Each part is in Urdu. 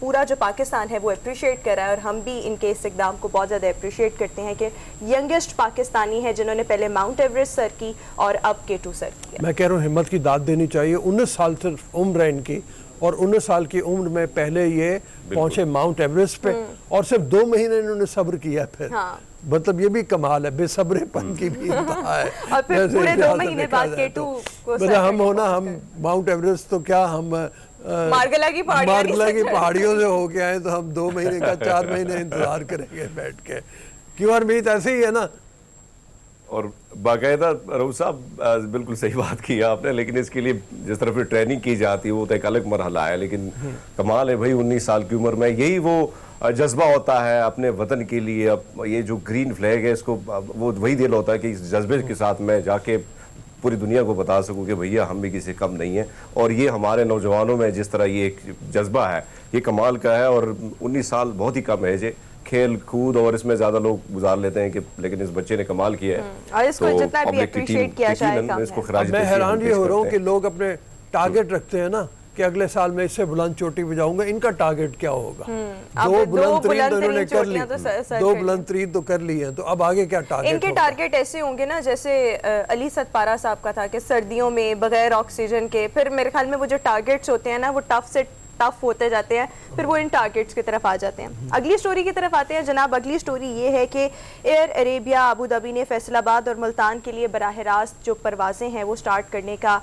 پورا جو پاکستان ہے وہ اپریشیٹ کر رہا ہے, اور ہم بھی ان کے اس اقدام کو بہت زیادہ اپریشیٹ کرتے ہیں کہ ینگسٹ پاکستانی ہے جنہوں نے پہلے ماؤنٹ ایوریسٹ سر کی اور اب K2 سر کیا. میں کہہ رہا ہوں ہمت کی داد دینی چاہیے. 19 سال صرف عمر ہے ان کی, اور 19 سال کی عمر میں پہلے یہ پہنچے ماؤنٹ ایوریسٹ پہ, اور صرف 2 مہینے انہوں نے صبر کیا. پھر مطلب یہ بھی کمال ہے, بے صبر پن کی بھی انتہا ہے. اور پھر پورے 2 مہینے بعد K2 کو سر ہم ہونا, ہم ماؤنٹ ایوریسٹ تو کیا, ہم مارگلا کی پہاڑیوں سے ہو کے آئے, تو ہم 2 مہینے کا 4 مہینے انتظار کریں گے بیٹھ کے. کیوں ہرمیت ایسے ہی ہے نا. اور باقاعدہ رؤوف صاحب بالکل صحیح بات کی آپ نے, لیکن اس کے لیے جس طرح ٹریننگ کی جاتی ہے وہ تو ایک الگ مرحلہ ہے. لیکن کمال ہے بھائی, 19 سال کی عمر میں یہی وہ جذبہ ہوتا ہے اپنے وطن کے لیے. اب یہ جو گرین فلیگ ہے اس کو, وہ وہی دل ہوتا ہے کہ اس جذبے کے ساتھ میں جا کے پوری دنیا کو بتا سکوں کہ بھیا ہم بھی کسی کم نہیں ہیں. اور یہ ہمارے نوجوانوں میں جس طرح یہ ایک جذبہ ہے یہ کمال کا ہے. اور 19 سال بہت ہی کم ایج ہے, کھیل کود اور اس میں زیادہ لوگ گزار لیتے ہیں کہ, لیکن اس بچے نے کمال کیا ہے. اور اس کو جتنا بھی اپریشیٹ کیا جائے گا. میں حیران یہ ہو رہا ہوں کہ لوگ اپنے ٹارگٹ رکھتے ہیں نا کہ اگلے سال میں اس سے بلند چوٹی پہ جاؤں گا. ان کا ٹارگٹ کیا ہوگا؟ 2 بلند ترین تو انہوں نے کر لی, 2 بلند ترین تو کر لی ہیں, تو اب آگے کیا ٹارگٹ؟ ان کے ٹارگٹ ایسے ہوں گے نا جیسے علی ستپارہ صاحب کا تھا کہ سردیوں میں بغیر آکسیجن کے, پھر میرے خیال میں وہ جو ٹارگٹس ہوتے ہیں نا وہ ٹف سے ٹف ہوتے جاتے ہیں, پھر وہ ان ٹارگٹس کی طرف آ جاتے ہیں. اگلی سٹوری کی طرف آتے ہیں جناب. اگلی سٹوری یہ ہے کہ ایئر عربیہ ابوظہبی نے فیصل آباد اور ملتان کے لیے براہ راست جو پروازیں ہیں وہ سٹارٹ کرنے کا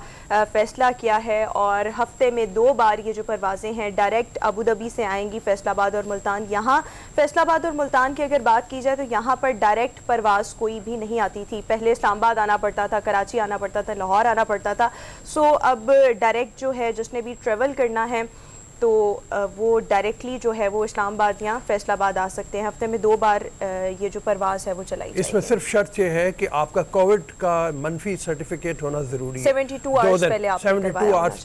فیصلہ کیا ہے, اور ہفتے میں 2 بار یہ جو پروازیں ہیں ڈائریکٹ ابوظہبی سے آئیں گی فیصل آباد اور ملتان. یہاں فیصل آباد اور ملتان کی اگر بات کی جائے تو یہاں پر ڈائریکٹ پرواز کوئی بھی نہیں آتی تھی. پہلے اسلام آباد آنا پڑتا تھا, کراچی آنا پڑتا تھا, لاہور آنا پڑتا تھا. سو اب ڈائریکٹ جو ہے جس نے بھی ٹریول کرنا ہے تو وہ ڈائریکٹلی جو ہے وہ اسلام آباد یا فیصل آباد آ سکتے ہیں. ہفتے میں 2 بار یہ جو پرواز ہے وہ چلائی جائے گی. اس میں صرف شرط یہ ہے کہ آپ کا کووڈ کا منفی سرٹیفکیٹ ہونا ضروری ہے. 72 آورز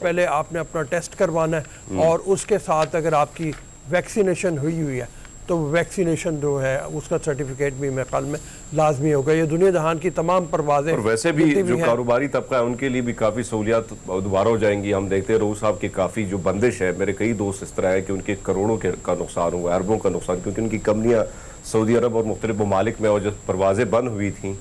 پہلے آپ نے اپنا ٹیسٹ کروانا ہے, اور اس کے ساتھ اگر آپ کی ویکسینیشن ہوئی ہے تو ویکسینیشن جو ہے اس کا سرٹیفکیٹ بھی میرے خیال میں لازمی ہوگا. یہ دنیا جہان کی تمام پروازیں, اور ویسے بھی جو کاروباری طبقہ ہے ان کے لیے بھی کافی سہولیات دوبارہ ہو جائیں گی. ہم دیکھتے ہیں رؤوف صاحب کی کافی جو بندش ہے, میرے کئی دوست اس طرح ہے کہ ان کے کروڑوں کا نقصان ہوا, اربوں کا نقصان, کیونکہ ان کی کمپنیاں سعودی عرب اور مختلف ممالک میں, اور جب پروازیں بند ہوئی تھیں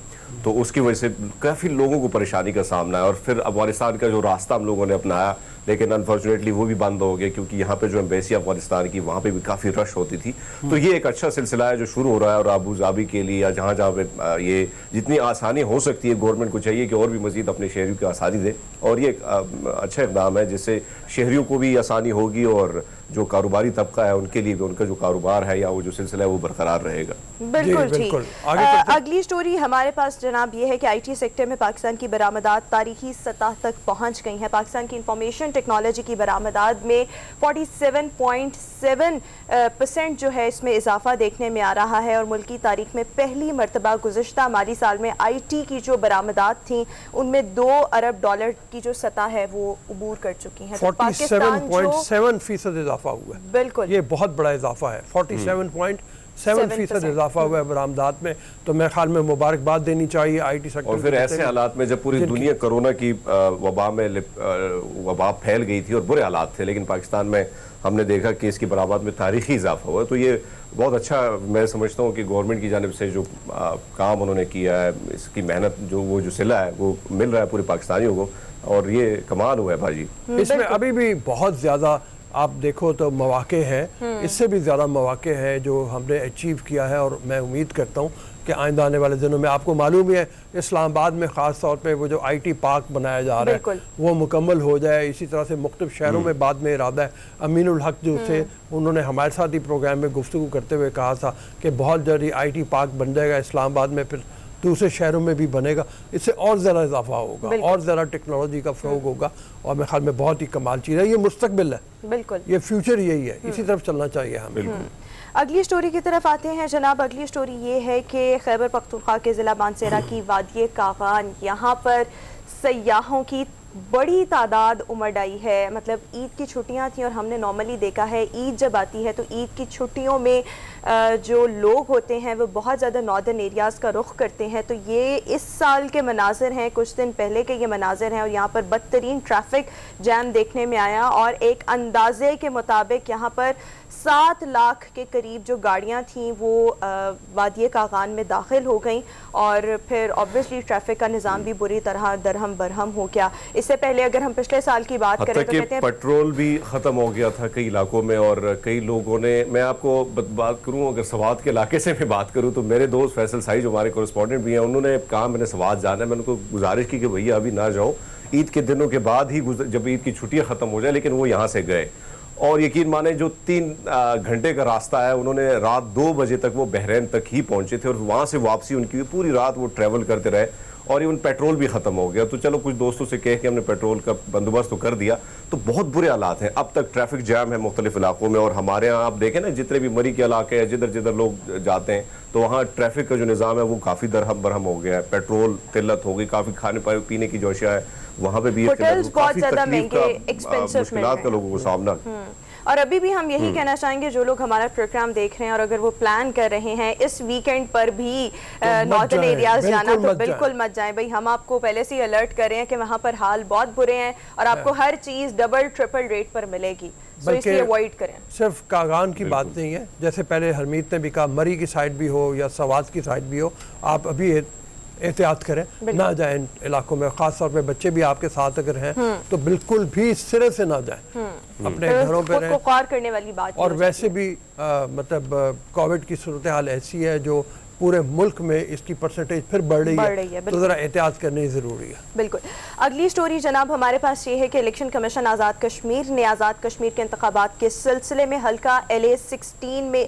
تو اس کی وجہ سے کافی لوگوں کو پریشانی کا سامنا ہے. اور پھر افغانستان کا جو راستہ ہم لوگوں نے اپنایا, لیکن انفارچونیٹلی وہ بھی بند ہو گیا, کیونکہ یہاں پہ جو ایمبیسی افغانستان کی وہاں پہ بھی کافی رش ہوتی تھی. تو یہ ایک اچھا سلسلہ ہے جو شروع ہو رہا ہے, اور ابوظہبی کے لیے یا جہاں جہاں پہ یہ جتنی آسانی ہو سکتی ہے گورنمنٹ کو چاہیے کہ اور بھی مزید اپنے شہریوں کی آسانی دے. اور یہ ایک اچھا اقدام ہے جس سے شہریوں کو بھی آسانی ہوگی, اور جو کاروباری طبقہ ہے ان کے لیے بھی ان کا جو کاروبار ہے یا وہ جو سلسلہ ہے وہ برقرار رہے گا. بالکل ٹھیک. اگلی سٹوری ہمارے پاس جناب یہ ہے کہ آئی ٹی سیکٹر میں پاکستان کی برآمدات تاریخی سطح تک پہنچ گئی ہیں. پاکستان کی انفارمیشن ٹیکنالوجی کی برآمدات میں 47.7% جو ہے اس میں اضافہ دیکھنے میں آ رہا ہے, اور ملکی تاریخ میں پہلی مرتبہ گزشتہ مالی سال میں آئی ٹی کی جو برآمدات تھیں ان میں $2 ارب کی جو سطح ہے وہ عبور کر چکی ہیں. 47.7% اضافہ ہوا ہے. بالکل یہ بہت بڑا اضافہ ہے. 47.7% اضافہ ہوا ہے برآمدات میں, تو میرے خیال میں مبارکباد دینی چاہیے آئی ٹی سیکٹر. اور پھر ایسے حالات میں جب پوری دنیا کرونا کی وبا پھیل گئی تھی اور برے حالات تھے, لیکن پاکستان میں ہم نے دیکھا کہ اس کی برآمدات میں تاریخی اضافہ ہوا. تو یہ بہت اچھا میں سمجھتا ہوں کہ گورنمنٹ کی جانب سے جو کام انہوں نے کیا ہے, اس کی محنت جو صلہ ہے وہ مل رہا ہے پورے پاکستانیوں کو, اور یہ کمال ہوا ہے بھاجی. اس میں ابھی بھی بہت زیادہ آپ دیکھو تو مواقع ہیں, اس سے بھی زیادہ مواقع ہیں جو ہم نے اچیو کیا ہے, اور میں امید کرتا ہوں کہ آئندہ آنے والے دنوں میں, آپ کو معلوم ہی ہے اسلام آباد میں خاص طور پہ وہ جو آئی ٹی پارک بنایا جا رہا ہے وہ مکمل ہو جائے. اسی طرح سے مختلف شہروں میں بعد میں ارادہ ہے. امین الحق جو تھے انہوں نے ہمارے ساتھ ہی پروگرام میں گفتگو کرتے ہوئے کہا تھا کہ بہت جلدی آئی ٹی پارک بن جائے گا اسلام آباد میں, پھر دوسرے شہروں میں بھی بنے گا. اس سے اور زیادہ اضافہ ہوگا, اور زیادہ ٹیکنالوجی کا فروغ ہوگا, اور میرے خیال میں بہت ہی کمال چیز ہے. یہ مستقبل ہے, بالکل یہ فیوچر یہی ہے, اسی طرف چلنا چاہیے ہمیں. بالکل. اگلی سٹوری کی طرف آتے ہیں جناب. اگلی سٹوری یہ ہے کہ خیبر پختونخوا کے ضلع مانسہرہ کی وادی کاغان, یہاں پر سیاحوں کی بڑی تعداد امڑ آئی ہے. مطلب عید کی چھٹیاں تھیں, اور ہم نے نارملی دیکھا ہے عید جب آتی ہے تو عید کی چھٹیوں میں جو لوگ ہوتے ہیں وہ بہت زیادہ ناردرن ایریاز کا رخ کرتے ہیں. تو یہ اس سال کے مناظر ہیں, کچھ دن پہلے کے یہ مناظر ہیں, اور یہاں پر بدترین ٹریفک جام دیکھنے میں آیا, اور ایک اندازے کے مطابق یہاں پر 7 لاکھ کے قریب جو گاڑیاں تھیں وہ وادی کاغان میں داخل ہو گئیں اور پھر obviously ٹریفک کا نظام بھی بری طرح درہم برہم ہو گیا. اس سے پہلے اگر ہم پچھلے سال کی بات کریں تو کہتے ہیں پیٹرول بھی ختم ہو گیا تھا کئی علاقوں میں, اور کئی لوگوں نے, میں آپ کو بات کروں اگر سوات کے علاقے سے میں بات کروں تو میرے دوست فیصل سائی جو ہمارے کورسپونڈنٹ بھی ہیں, انہوں نے کہا میں نے سوات جانا ہے, میں ان کو گزارش کی کہ بھیا ابھی نہ جاؤ, عید کے دنوں کے بعد ہی جب عید کی چھٹیاں ختم ہو جائیں, لیکن وہ یہاں سے گئے اور یقین مانیں جو 3 گھنٹے کا راستہ ہے انہوں نے رات 2 بجے تک وہ بحرین تک ہی پہنچے تھے اور وہاں سے واپسی ان کی پوری رات وہ ٹریول کرتے رہے اور ایون پیٹرول بھی ختم ہو گیا. تو چلو کچھ دوستوں سے کہہ کے ہم نے پیٹرول کا بندوبست تو کر دیا, تو بہت برے حالات ہیں. اب تک ٹریفک جام ہے مختلف علاقوں میں, اور ہمارے ہاں آپ دیکھیں نا جتنے بھی مری کے علاقے ہیں جدھر جدھر لوگ جاتے ہیں تو وہاں ٹریفک کا جو نظام ہے وہ کافی درہم برہم ہو گیا ہے, پیٹرول قلت ہو گئی, کافی کھانے پینے کی جو اشیاء ہے وہاں پہ بھی کافی تکلیف کا مشکلات کا لوگوں کو سامنا. اور ابھی بھی ہم یہی کہنا چاہیں گے جو لوگ ہمارا پروگرام دیکھ رہے ہیں اور اگر وہ پلان کر رہے ہیں اس ویکینڈ پر بھی نارتھن ایریاز جانا تو بالکل مت جائیں بھائی. ہم آپ کو پہلے سے الرٹ کر رہے ہیں کہ وہاں پر حال بہت برے ہیں اور آپ کو ہر چیز ڈبل ٹرپل ریٹ پر ملے گی, سو اس لیے اوائڈ کریں. صرف کاغان کی بات نہیں ہے, جیسے پہلے حرمیت نے بھی کہا مری کی سائڈ بھی ہو یا سوات کی سائڈ بھی ہو, آپ ابھی احتیاط کریں, نہ جائیں ان علاقوں میں, خاص طور پہ بچے بھی آپ کے ساتھ اگر ہیں تو بالکل بھی سرے سے نہ جائیں, اپنے گھروں پہ رہیں. غور کرنے والی بات اور ویسے بھی مطلب کووڈ کی صورتحال ایسی ہے جو پورے ملک میں اس کی پرسنٹیج پھر بڑھ رہی ہے, تو ذرا احتیاط کرنی ضروری ہے. بالکل. اگلی سٹوری جناب ہمارے پاس یہ ہے کہ الیکشن کمیشن آزاد کشمیر نے آزاد کشمیر کے انتخابات کے سلسلے میں حلقہ LA-16 میں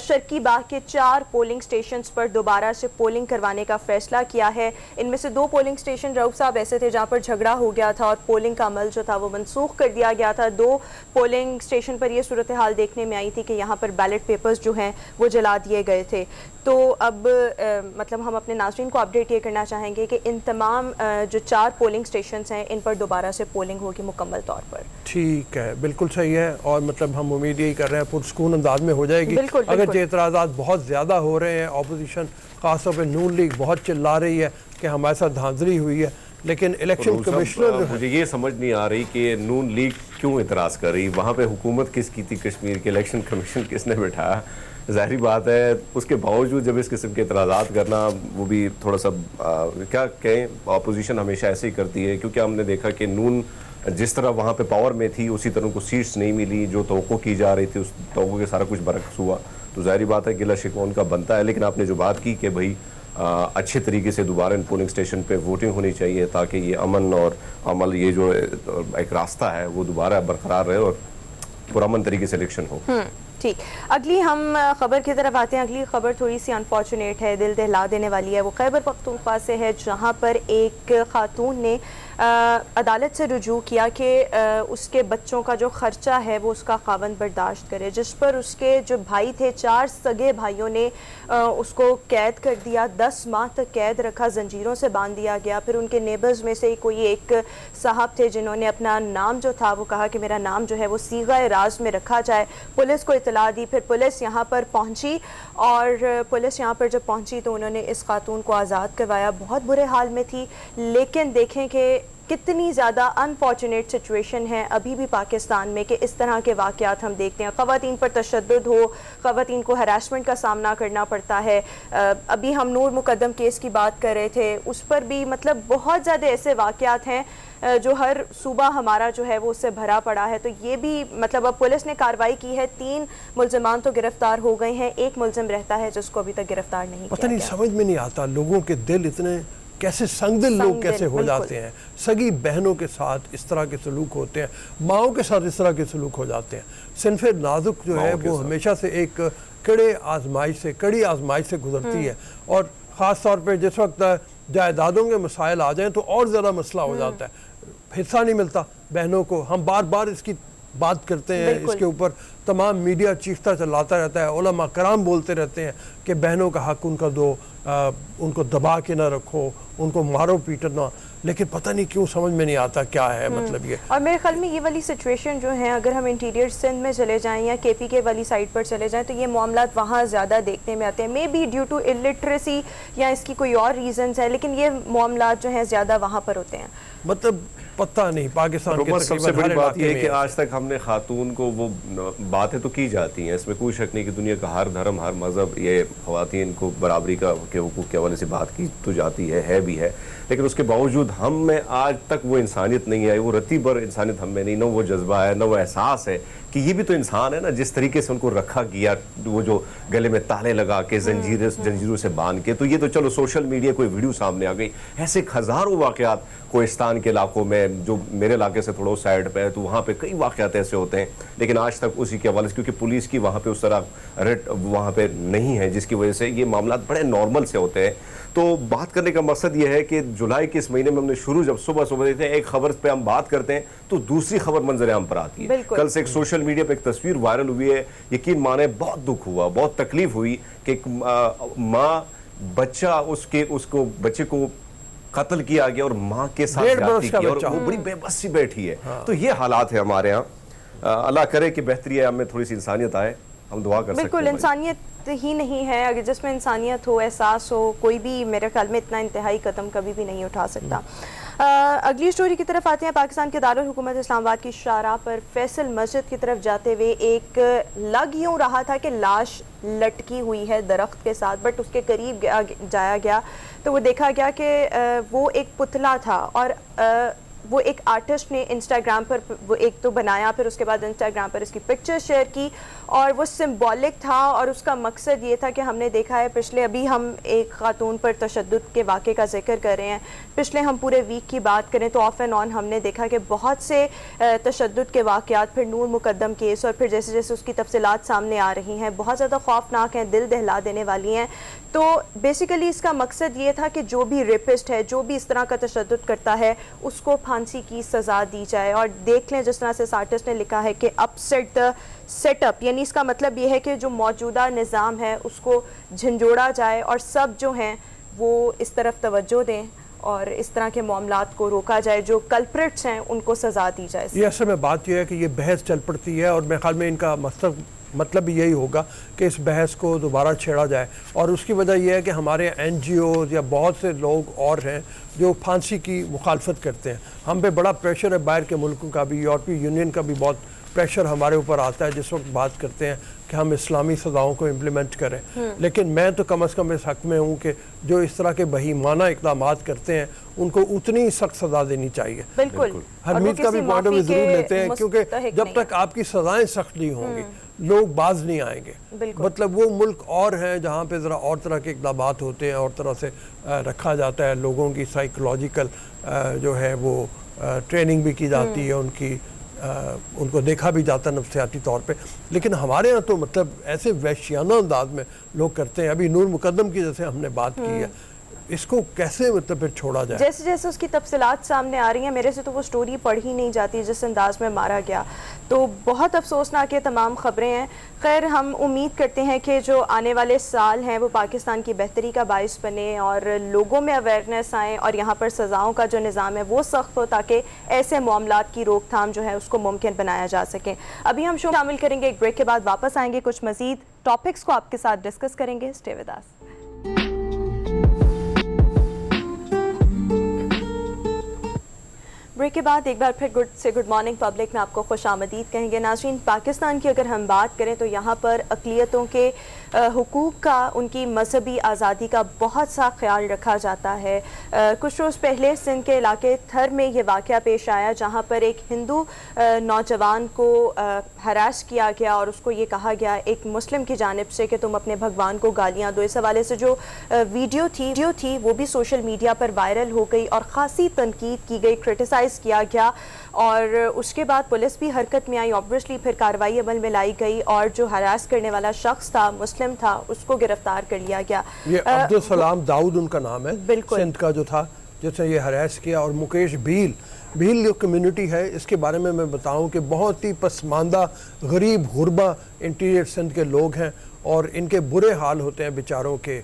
شرکی باغ کے 4 پولنگ سٹیشنز پر دوبارہ سے پولنگ کروانے کا فیصلہ کیا ہے. ان میں سے 2 پولنگ سٹیشن رؤف صاحب ایسے تھے جہاں پر جھگڑا ہو گیا تھا اور پولنگ کا عمل جو تھا وہ منسوخ کر دیا گیا تھا. 2 پولنگ سٹیشن پر یہ صورتحال دیکھنے میں آئی تھی کہ یہاں پر بیلٹ پیپرز جو ہیں وہ جلا دیے گئے تھے. تو اب مطلب ہم اپنے ناظرین کو اپڈیٹ یہ کرنا چاہیں گے کہ ان تمام جو 4 پولنگ سٹیشنز ہیں ان پر دوبارہ سے پولنگ ہوگی مکمل طور پر. ٹھیک ہے, بالکل صحیح ہے, اور مطلب ہم امید یہی کر رہے ہیں پرسکون انداز میں ہو جائے گی. اگرچہ اعتراضات بہت زیادہ ہو رہے ہیں, اپوزیشن خاص طور پہ نون لیگ بہت چلا رہی ہے کہ ہمارے ساتھ دھاندلی ہوئی ہے, لیکن الیکشن کمشنر مجھے یہ سمجھ نہیں آ رہی کہ نون لیگ کیوں اعتراض کر رہی, وہاں پہ حکومت کس کی تھی کشمیر کے, الیکشن کمیشن کس نے بٹھایا, ظاہری بات ہے. اس کے باوجود جب اس قسم کے اعتراضات کرنا وہ بھی تھوڑا سا کیا کہیں, اپوزیشن ہمیشہ ایسے ہی کرتی ہے, کیونکہ ہم نے دیکھا کہ نون جس طرح وہاں پہ پاور میں تھی اسی طرح کو سیٹس نہیں ملی, جو توقع کی جا رہی تھی اس توقع کے سارا کچھ برعکس ہوا. تو ظاہری بات ہے گلہ شکوہ ان کا بنتا ہے. لیکن آپ نے جو بات کی کہ بھائی اچھے طریقے سے دوبارہ ان پولنگ سٹیشن پہ ووٹنگ ہونی چاہیے تاکہ یہ امن اور عمل, یہ جو ایک راستہ ہے وہ دوبارہ برقرار رہے اور پرامن طریقے سے الیکشن ہو. ٹھیک, اگلی ہم خبر کی طرف آتے ہیں. اگلی خبر تھوڑی سی انفارچونیٹ ہے, دل دہلا دینے والی ہے. وہ خیبر پختونخوا سے ہے جہاں پر ایک خاتون نے عدالت سے رجوع کیا کہ اس کے بچوں کا جو خرچہ ہے وہ اس کا خاوند برداشت کرے, جس پر اس کے جو بھائی تھے 4 سگے بھائیوں نے اس کو قید کر دیا, 10 ماہ تک قید رکھا, زنجیروں سے باندھ دیا گیا. پھر ان کے نیبرز میں سے کوئی ایک صاحب تھے جنہوں نے اپنا نام جو تھا وہ کہا کہ میرا نام جو ہے وہ صیغہ راز میں رکھا جائے, پولیس کو اطلاع دی. پھر پولیس یہاں پر پہنچی اور پولیس یہاں پر جب پہنچی تو انہوں نے اس خاتون کو آزاد کروایا. بہت برے حال میں تھی, لیکن دیکھیں کہ کتنی زیادہ انفارچونیٹ سچویشن ہے ابھی بھی پاکستان میں کہ اس طرح کے واقعات ہم دیکھتے ہیں. خواتین پر تشدد ہو, خواتین کو ہراسمنٹ کا سامنا کرنا پڑتا ہے. ابھی ہم نور مقدم کیس کی بات کر رہے تھے, اس پر بھی مطلب بہت زیادہ ایسے واقعات ہیں جو ہر صوبہ ہمارا جو ہے وہ اس سے بھرا پڑا ہے. تو یہ بھی مطلب اب پولیس نے کارروائی کی ہے, 3 ملزمان تو گرفتار ہو گئے ہیں, 1 ملزم رہتا ہے جس کو ابھی تک گرفتار نہیں کیا. پتہ نہیں سمجھ میں نہیں آتا لوگوں کے دل اتنے کیسے سنگ دل لوگ کیسے ہو جاتے ہیں. سگی بہنوں کے ساتھ اس طرح کے سلوک ہوتے ہیں, ماؤں کے ساتھ اس طرح کے سلوک ہو جاتے ہیں. صنف نازک جو ہے وہ ہمیشہ سے ایک کڑی آزمائش سے گزرتی ہے, اور خاص طور پہ جس وقت جائیدادوں کے مسائل آ جائیں تو اور زیادہ مسئلہ ہو جاتا ہے. حصہ نہیں ملتا بہنوں کو. ہم بار بار اس کی بات کرتے ہیں, اس کے اوپر تمام میڈیا چیختا چلاتا رہتا ہے, علماء کرام بولتے رہتے ہیں کہ بہنوں کا حق ان کا دو, ان کو دبا کے نہ رکھو, ان کو مارو پیٹنا, لیکن پتہ نہیں کیوں سمجھ میں نہیں آتا کیا ہے مطلب یہ. اور میرے خیال میں یہ والی سچویشن جو ہے, اگر ہم انٹیریئر سندھ میں چلے جائیں یا کے پی کے والی سائڈ پر چلے جائیں تو یہ معاملات وہاں زیادہ دیکھنے میں آتے ہیں, مے بی ڈیو ٹو الٹریسی یا اس کی کوئی اور ریزنز ہے, لیکن یہ معاملات جو ہیں زیادہ وہاں پر ہوتے ہیں. مطلب پتہ نہیں پاکستان کے سب سے بڑی بات یہ ہے کہ آج تک ہم نے خاتون کو وہ باتیں تو کی جاتی ہیں, اس میں کوئی شک نہیں کہ دنیا کا ہر دھرم ہر مذہب یہ خواتین کو برابری کے حقوق کے حوالے سے بات کی تو جاتی ہے بھی ہے, لیکن اس کے باوجود ہم میں آج تک وہ انسانیت نہیں آئی, وہ رتی بھر انسانیت ہم میں نہیں, نہ وہ جذبہ ہے نہ وہ احساس ہے کہ یہ بھی تو انسان ہے نا. جس طریقے سے ان کو رکھا گیا, وہ جو گلے میں تالے لگا کے زنجیروں سے باندھ کے, تو یہ تو چلو سوشل میڈیا کوئی ویڈیو سامنے آ گئی, ایسے ہزاروں واقعات کوہستان کے علاقوں میں جو میرے علاقے سے تھوڑا سائڈ پہ ہے تو وہاں پہ کئی واقعات ایسے ہوتے ہیں, لیکن آج تک اسی کے حوالے سے کیونکہ پولیس کی وہاں پہ اس طرح ریٹ وہاں پہ نہیں ہے, جس کی وجہ سے یہ معاملات بڑے نارمل سے ہوتے ہیں. تو بات کرنے کا مقصد یہ ہے کہ جولائی کے اس مہینے میں ہم نے شروع جب صبح دیتے ہیں ایک خبر پہ ہم بات کرتے ہیں تو دوسری خبر منظر عام پر آتی ہے. کل سے ایک سوشل میڈیا پہ ایک تصویر وائرل ہوئی ہے, یقین مانے بہت دکھ ہوا, بہت تکلیف ہوئی کہ ایک ماں بچہ اس کو بچے کو قتل کیا گیا اور ماں کے ساتھ زیادتی کی اور وہ بڑی بے بس سی بیٹھی ہے. تو یہ حالات ہے ہمارے ہاں, اللہ کرے کہ بہتری ہے, ہم میں تھوڑی سی انسانیت آئے, ہم دعا کر سکتے ہیں. بالکل انسانیت ہی نہیں ہے, اگر جس میں انسانیت ہو, احساس ہو, کوئی بھی میرے خیال میں اتنا انتہائی قدم کبھی بھی نہیں اٹھا سکتا. اگلی سٹوری کی طرف آتے ہیں. پاکستان کے دارالحکومت اسلام آباد کی شاہراہ پر فیصل مسجد کی طرف جاتے ہوئے ایک لگ یوں رہا تھا کہ لاش لٹکی ہوئی ہے درخت کے ساتھ, بٹ اس کے قریب جایا گیا تو وہ دیکھا گیا کہ وہ ایک پتلا تھا, اور وہ ایک آرٹسٹ نے انسٹاگرام پر وہ ایک تو بنایا, پھر اس کے بعد انسٹاگرام پر اس کی پکچر شیئر کی, اور وہ سمبولک تھا, اور اس کا مقصد یہ تھا کہ ہم نے دیکھا ہے ابھی ہم ایک خاتون پر تشدد کے واقعے کا ذکر کر رہے ہیں, پچھلے ہم پورے ویک کی بات کریں تو آف اینڈ آن ہم نے دیکھا کہ بہت سے تشدد کے واقعات, پھر نور مقدم کیس, اور پھر جیسے جیسے اس کی تفصیلات سامنے آ رہی ہیں بہت زیادہ خوفناک ہیں, دل دہلا دینے والی ہیں. تو بیسیکلی اس کا مقصد یہ تھا کہ جو بھی ریپسٹ ہے, جو بھی اس طرح کا تشدد کرتا ہے, اس کو پھانسی کی سزا دی جائے. اور دیکھ لیں جس طرح سے اس آرٹسٹ نے لکھا ہے کہ اپ سیٹ دا سیٹ اپ, یعنی اس کا مطلب یہ ہے کہ جو موجودہ نظام ہے اس کو جھنجھوڑا جائے اور سب جو ہیں وہ اس طرف توجہ دیں اور اس طرح کے معاملات کو روکا جائے, جو کلپریٹس ہیں ان کو سزا دی جائے. یہ اصل میں بات یہ ہے کہ یہ بحث چل پڑتی ہے, اور میرے خیال میں ان کا مطلب بھی یہی ہوگا کہ اس بحث کو دوبارہ چھیڑا جائے, اور اس کی وجہ یہ ہے کہ ہمارے این جی اوز یا بہت سے لوگ اور ہیں جو پھانسی کی مخالفت کرتے ہیں. ہم پہ بڑا پریشر ہے باہر کے ملکوں کا بھی, یورپی یونین کا بھی بہت پریشر ہمارے اوپر آتا ہے جس وقت بات کرتے ہیں کہ ہم اسلامی سزاؤں کو امپلیمنٹ کریں, لیکن میں تو کم از کم اس حق میں ہوں کہ جو اس طرح کے بہیمانہ اقدامات کرتے ہیں ان کو اتنی ہی سخت سزا دینی چاہیے. بالکل حمید کا بھی پوائنٹ آف ویو ضرور لیتے ہیں, کیونکہ جب تک آپ کی سزائیں سخت نہیں ہوں گی لوگ باز نہیں آئیں گے. مطلب وہ ملک اور ہیں جہاں پہ ذرا اور طرح کے اقدامات ہوتے ہیں, اور طرح سے رکھا جاتا ہے, لوگوں کی سائیکولوجیکل جو ہے وہ ٹریننگ بھی کی جاتی ہے, ان کو دیکھا بھی جاتا ہے نفسیاتی طور پہ. لیکن ہمارے ہاں تو مطلب ایسے وحشیانہ انداز میں لوگ کرتے ہیں. ابھی نور مقدم کی جیسے ہم نے بات کی ہے, اس کو کیسے مطلب پھر چھوڑا جائے؟ جیسے جیسے اس کی تفصیلات سامنے آ رہی ہیں, میرے سے تو وہ سٹوری پڑھ ہی نہیں جاتی جس انداز میں مارا گیا. تو بہت افسوسناک یہ تمام خبریں ہیں. خیر ہم امید کرتے ہیں کہ جو آنے والے سال ہیں وہ پاکستان کی بہتری کا باعث بنے اور لوگوں میں اویئرنیس آئیں, اور یہاں پر سزاؤں کا جو نظام ہے وہ سخت ہو تاکہ ایسے معاملات کی روک تھام جو ہے اس کو ممکن بنایا جا سکے. ابھی ہم شو شامل کریں گے, ایک بریک کے بعد واپس آئیں گے, کچھ مزید ٹاپکس کو آپ کے ساتھ ڈسکس کریں گے. Stay with us. بریک کے بعد ایک بار پھر گڈ مارننگ پبلک میں آپ کو خوش آمدید کہیں گے. ناظرین, پاکستان کی اگر ہم بات کریں تو یہاں پر اقلیتوں کے حقوق کا, ان کی مذہبی آزادی کا بہت سا خیال رکھا جاتا ہے. کچھ روز پہلے سندھ کے علاقے تھر میں یہ واقعہ پیش آیا جہاں پر ایک ہندو نوجوان کو ہراس کیا گیا اور اس کو یہ کہا گیا ایک مسلم کی جانب سے کہ تم اپنے بھگوان کو گالیاں دو. اس حوالے سے جو ویڈیو تھی وہ بھی سوشل میڈیا پر وائرل ہو گئی اور خاصی تنقید کی گئی, کرٹیسائز کیا گیا, اور اس کے بعد پولیس بھی حرکت میں آئی. آبویسلی پھر کارروائی عمل میں لائی گئی اور جو ہراس کرنے والا شخص تھا, مسلم تھا, اس کو گرفتار کر لیا گیا. یہ عبدالسلام داؤد ان کا نام ہے, سندھ کا جو تھا جس نے یہ ہراس کیا. اور مکیش بھیل جو کمیونٹی ہے, اس کے بارے میں بتاؤں کہ بہت ہی پسماندہ غریب غربا انٹیریئر سندھ کے لوگ ہیں, اور ان کے برے حال ہوتے ہیں بیچاروں کے.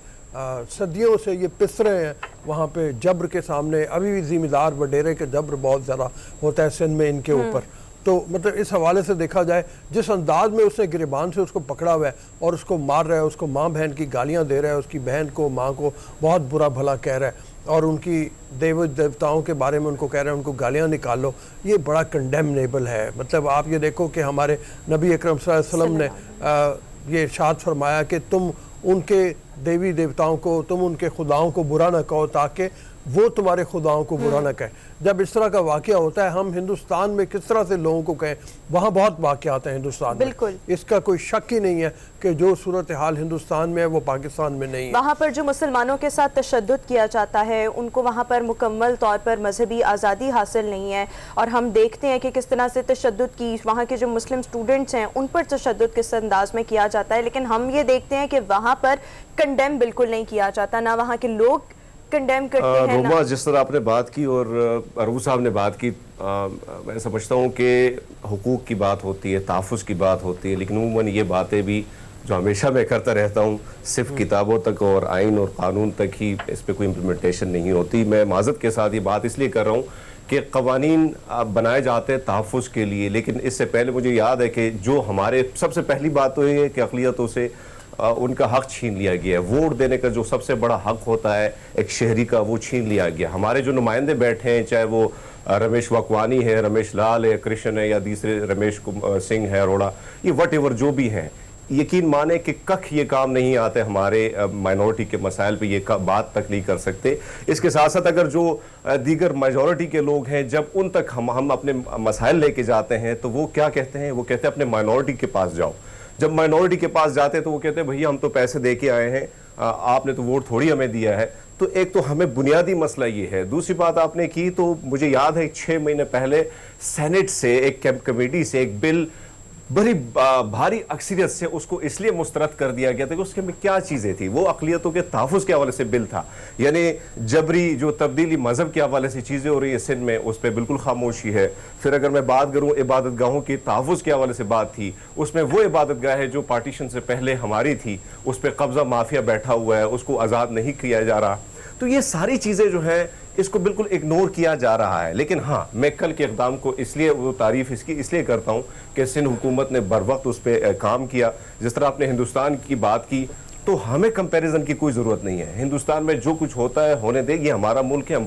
صدیوں سے یہ پس رہے ہیں وہاں پہ جبر کے سامنے ابھی بھی ذمہ دار وڈیرے کے جبر بہت زیادہ ہوتا ہے سندھ میں ان کے اوپر. تو مطلب اس حوالے سے دیکھا جائے جس انداز میں اس نے گریبان سے اس کو پکڑا ہوا ہے اور اس کو مار رہا ہے, اس کو ماں بہن کی گالیاں دے رہا ہے, اس کی بہن کو ماں کو بہت برا بھلا کہہ رہا ہے اور ان کی دیوتاؤں کے بارے میں ان کو کہہ رہے ہیں ان کو گالیاں نکالو, یہ بڑا کنڈیمنیبل ہے. مطلب آپ یہ دیکھو کہ ہمارے نبی اکرم صلی اللہ علیہ وسلم نے یہ ارشاد فرمایا کہ تم ان کے دیوی دیوتاؤں کو, تم ان کے خداؤں کو برا نہ کہو تاکہ وہ تمہارے خداؤں کو برا نہ کہیں. جب اس طرح کا واقعہ ہوتا ہے, ہم ہندوستان میں کس طرح سے لوگوں کو کہیں, وہاں بہت واقعات ہیں ہندوستان میں, اس کا کوئی شک ہی نہیں ہے کہ جو صورتحال ہندوستان میں ہے وہ پاکستان میں نہیں ہے. وہاں پر جو مسلمانوں کے ساتھ تشدد کیا جاتا ہے ان کو وہاں پر مکمل طور پر مذہبی آزادی حاصل نہیں ہے, اور ہم دیکھتے ہیں کہ کس طرح سے تشدد کی وہاں کے جو مسلم سٹوڈنٹس ہیں ان پر تشدد کس انداز میں کیا جاتا ہے, لیکن ہم یہ دیکھتے ہیں کہ وہاں پر کنڈیم بالکل نہیں کیا جاتا, نہ وہاں کے لوگ کنڈیم کرتے ہیں. روما, جس طرح آپ نے بات کی اور عروج صاحب نے بات کی, میں سمجھتا ہوں کہ حقوق کی بات ہوتی ہے, تحفظ کی بات ہوتی ہے, لیکن عموماً یہ باتیں بھی جو ہمیشہ میں کرتا رہتا ہوں صرف کتابوں تک اور آئین اور قانون تک ہی, اس پہ کوئی امپلیمنٹیشن نہیں ہوتی. میں معذرت کے ساتھ یہ بات اس لیے کر رہا ہوں کہ قوانین بنائے جاتے ہیں تحفظ کے لیے, لیکن اس سے پہلے مجھے یاد ہے کہ جو ہمارے سب سے پہلی بات تو یہ ہے کہ اقلیتوں سے ان کا حق چھین لیا گیا ہے. ووٹ دینے کا جو سب سے بڑا حق ہوتا ہے ایک شہری کا, وہ چھین لیا گیا. ہمارے جو نمائندے بیٹھے ہیں, چاہے وہ رمیش واکوانی ہے, رمیش لال ہے, کرشن ہے, یا دوسرے رمیش سنگھ ہے اروڑا, یہ وٹ ایور جو بھی ہیں, یقین مانے کہ کخ یہ کام نہیں آتے ہمارے مائنورٹی کے مسائل پہ, یہ بات تک نہیں کر سکتے. اس کے ساتھ ساتھ اگر جو دیگر میجورٹی کے لوگ ہیں, جب ان تک ہم اپنے مسائل لے کے جاتے ہیں تو وہ کیا کہتے ہیں, وہ کہتے ہیں اپنے مائنورٹی کے پاس جاؤ. جب مائنورٹی کے پاس جاتے ہیں تو وہ کہتے ہیں بھئی ہم تو پیسے دے کے آئے ہیں, آپ نے تو ووٹ تھوڑی ہمیں دیا ہے. تو ایک تو ہمیں بنیادی مسئلہ یہ ہے. دوسری بات آپ نے کی تو مجھے یاد ہے 6 مہینے پہلے سینٹ سے ایک کمیٹی سے ایک بل بڑی بھاری اکثریت سے اس کو اس لیے مسترد کر دیا گیا تھا کہ اس کے میں کیا چیزیں تھی. وہ اقلیتوں کے تحفظ کے حوالے سے بل تھا, یعنی جبری جو تبدیلی مذہب کے حوالے سے چیزیں ہو رہی ہیں سندھ میں, اس پہ بالکل خاموشی ہے. پھر اگر میں بات کروں عبادت گاہوں کے تحفظ کے حوالے سے بات تھی, اس میں وہ عبادت گاہ ہے جو پارٹیشن سے پہلے ہماری تھی, اس پہ قبضہ مافیا بیٹھا ہوا ہے, اس کو آزاد نہیں کیا جا رہا. تو یہ ساری چیزیں جو ہیں اس کو بالکل اگنور کیا جا رہا ہے. لیکن ہاں, میں کل کے اقدام کو اس لیے وہ تعریف اس کی اس لیے کرتا ہوں کہ سندھ حکومت نے بر وقت اس پہ کام کیا. جس طرح آپ نے ہندوستان کی بات کی, تو ہمیں کمپیریزن کی کوئی ضرورت نہیں ہے. ہندوستان میں جو کچھ ہوتا ہے ہونے دے, یہ ہمارا ملک ہے, ہم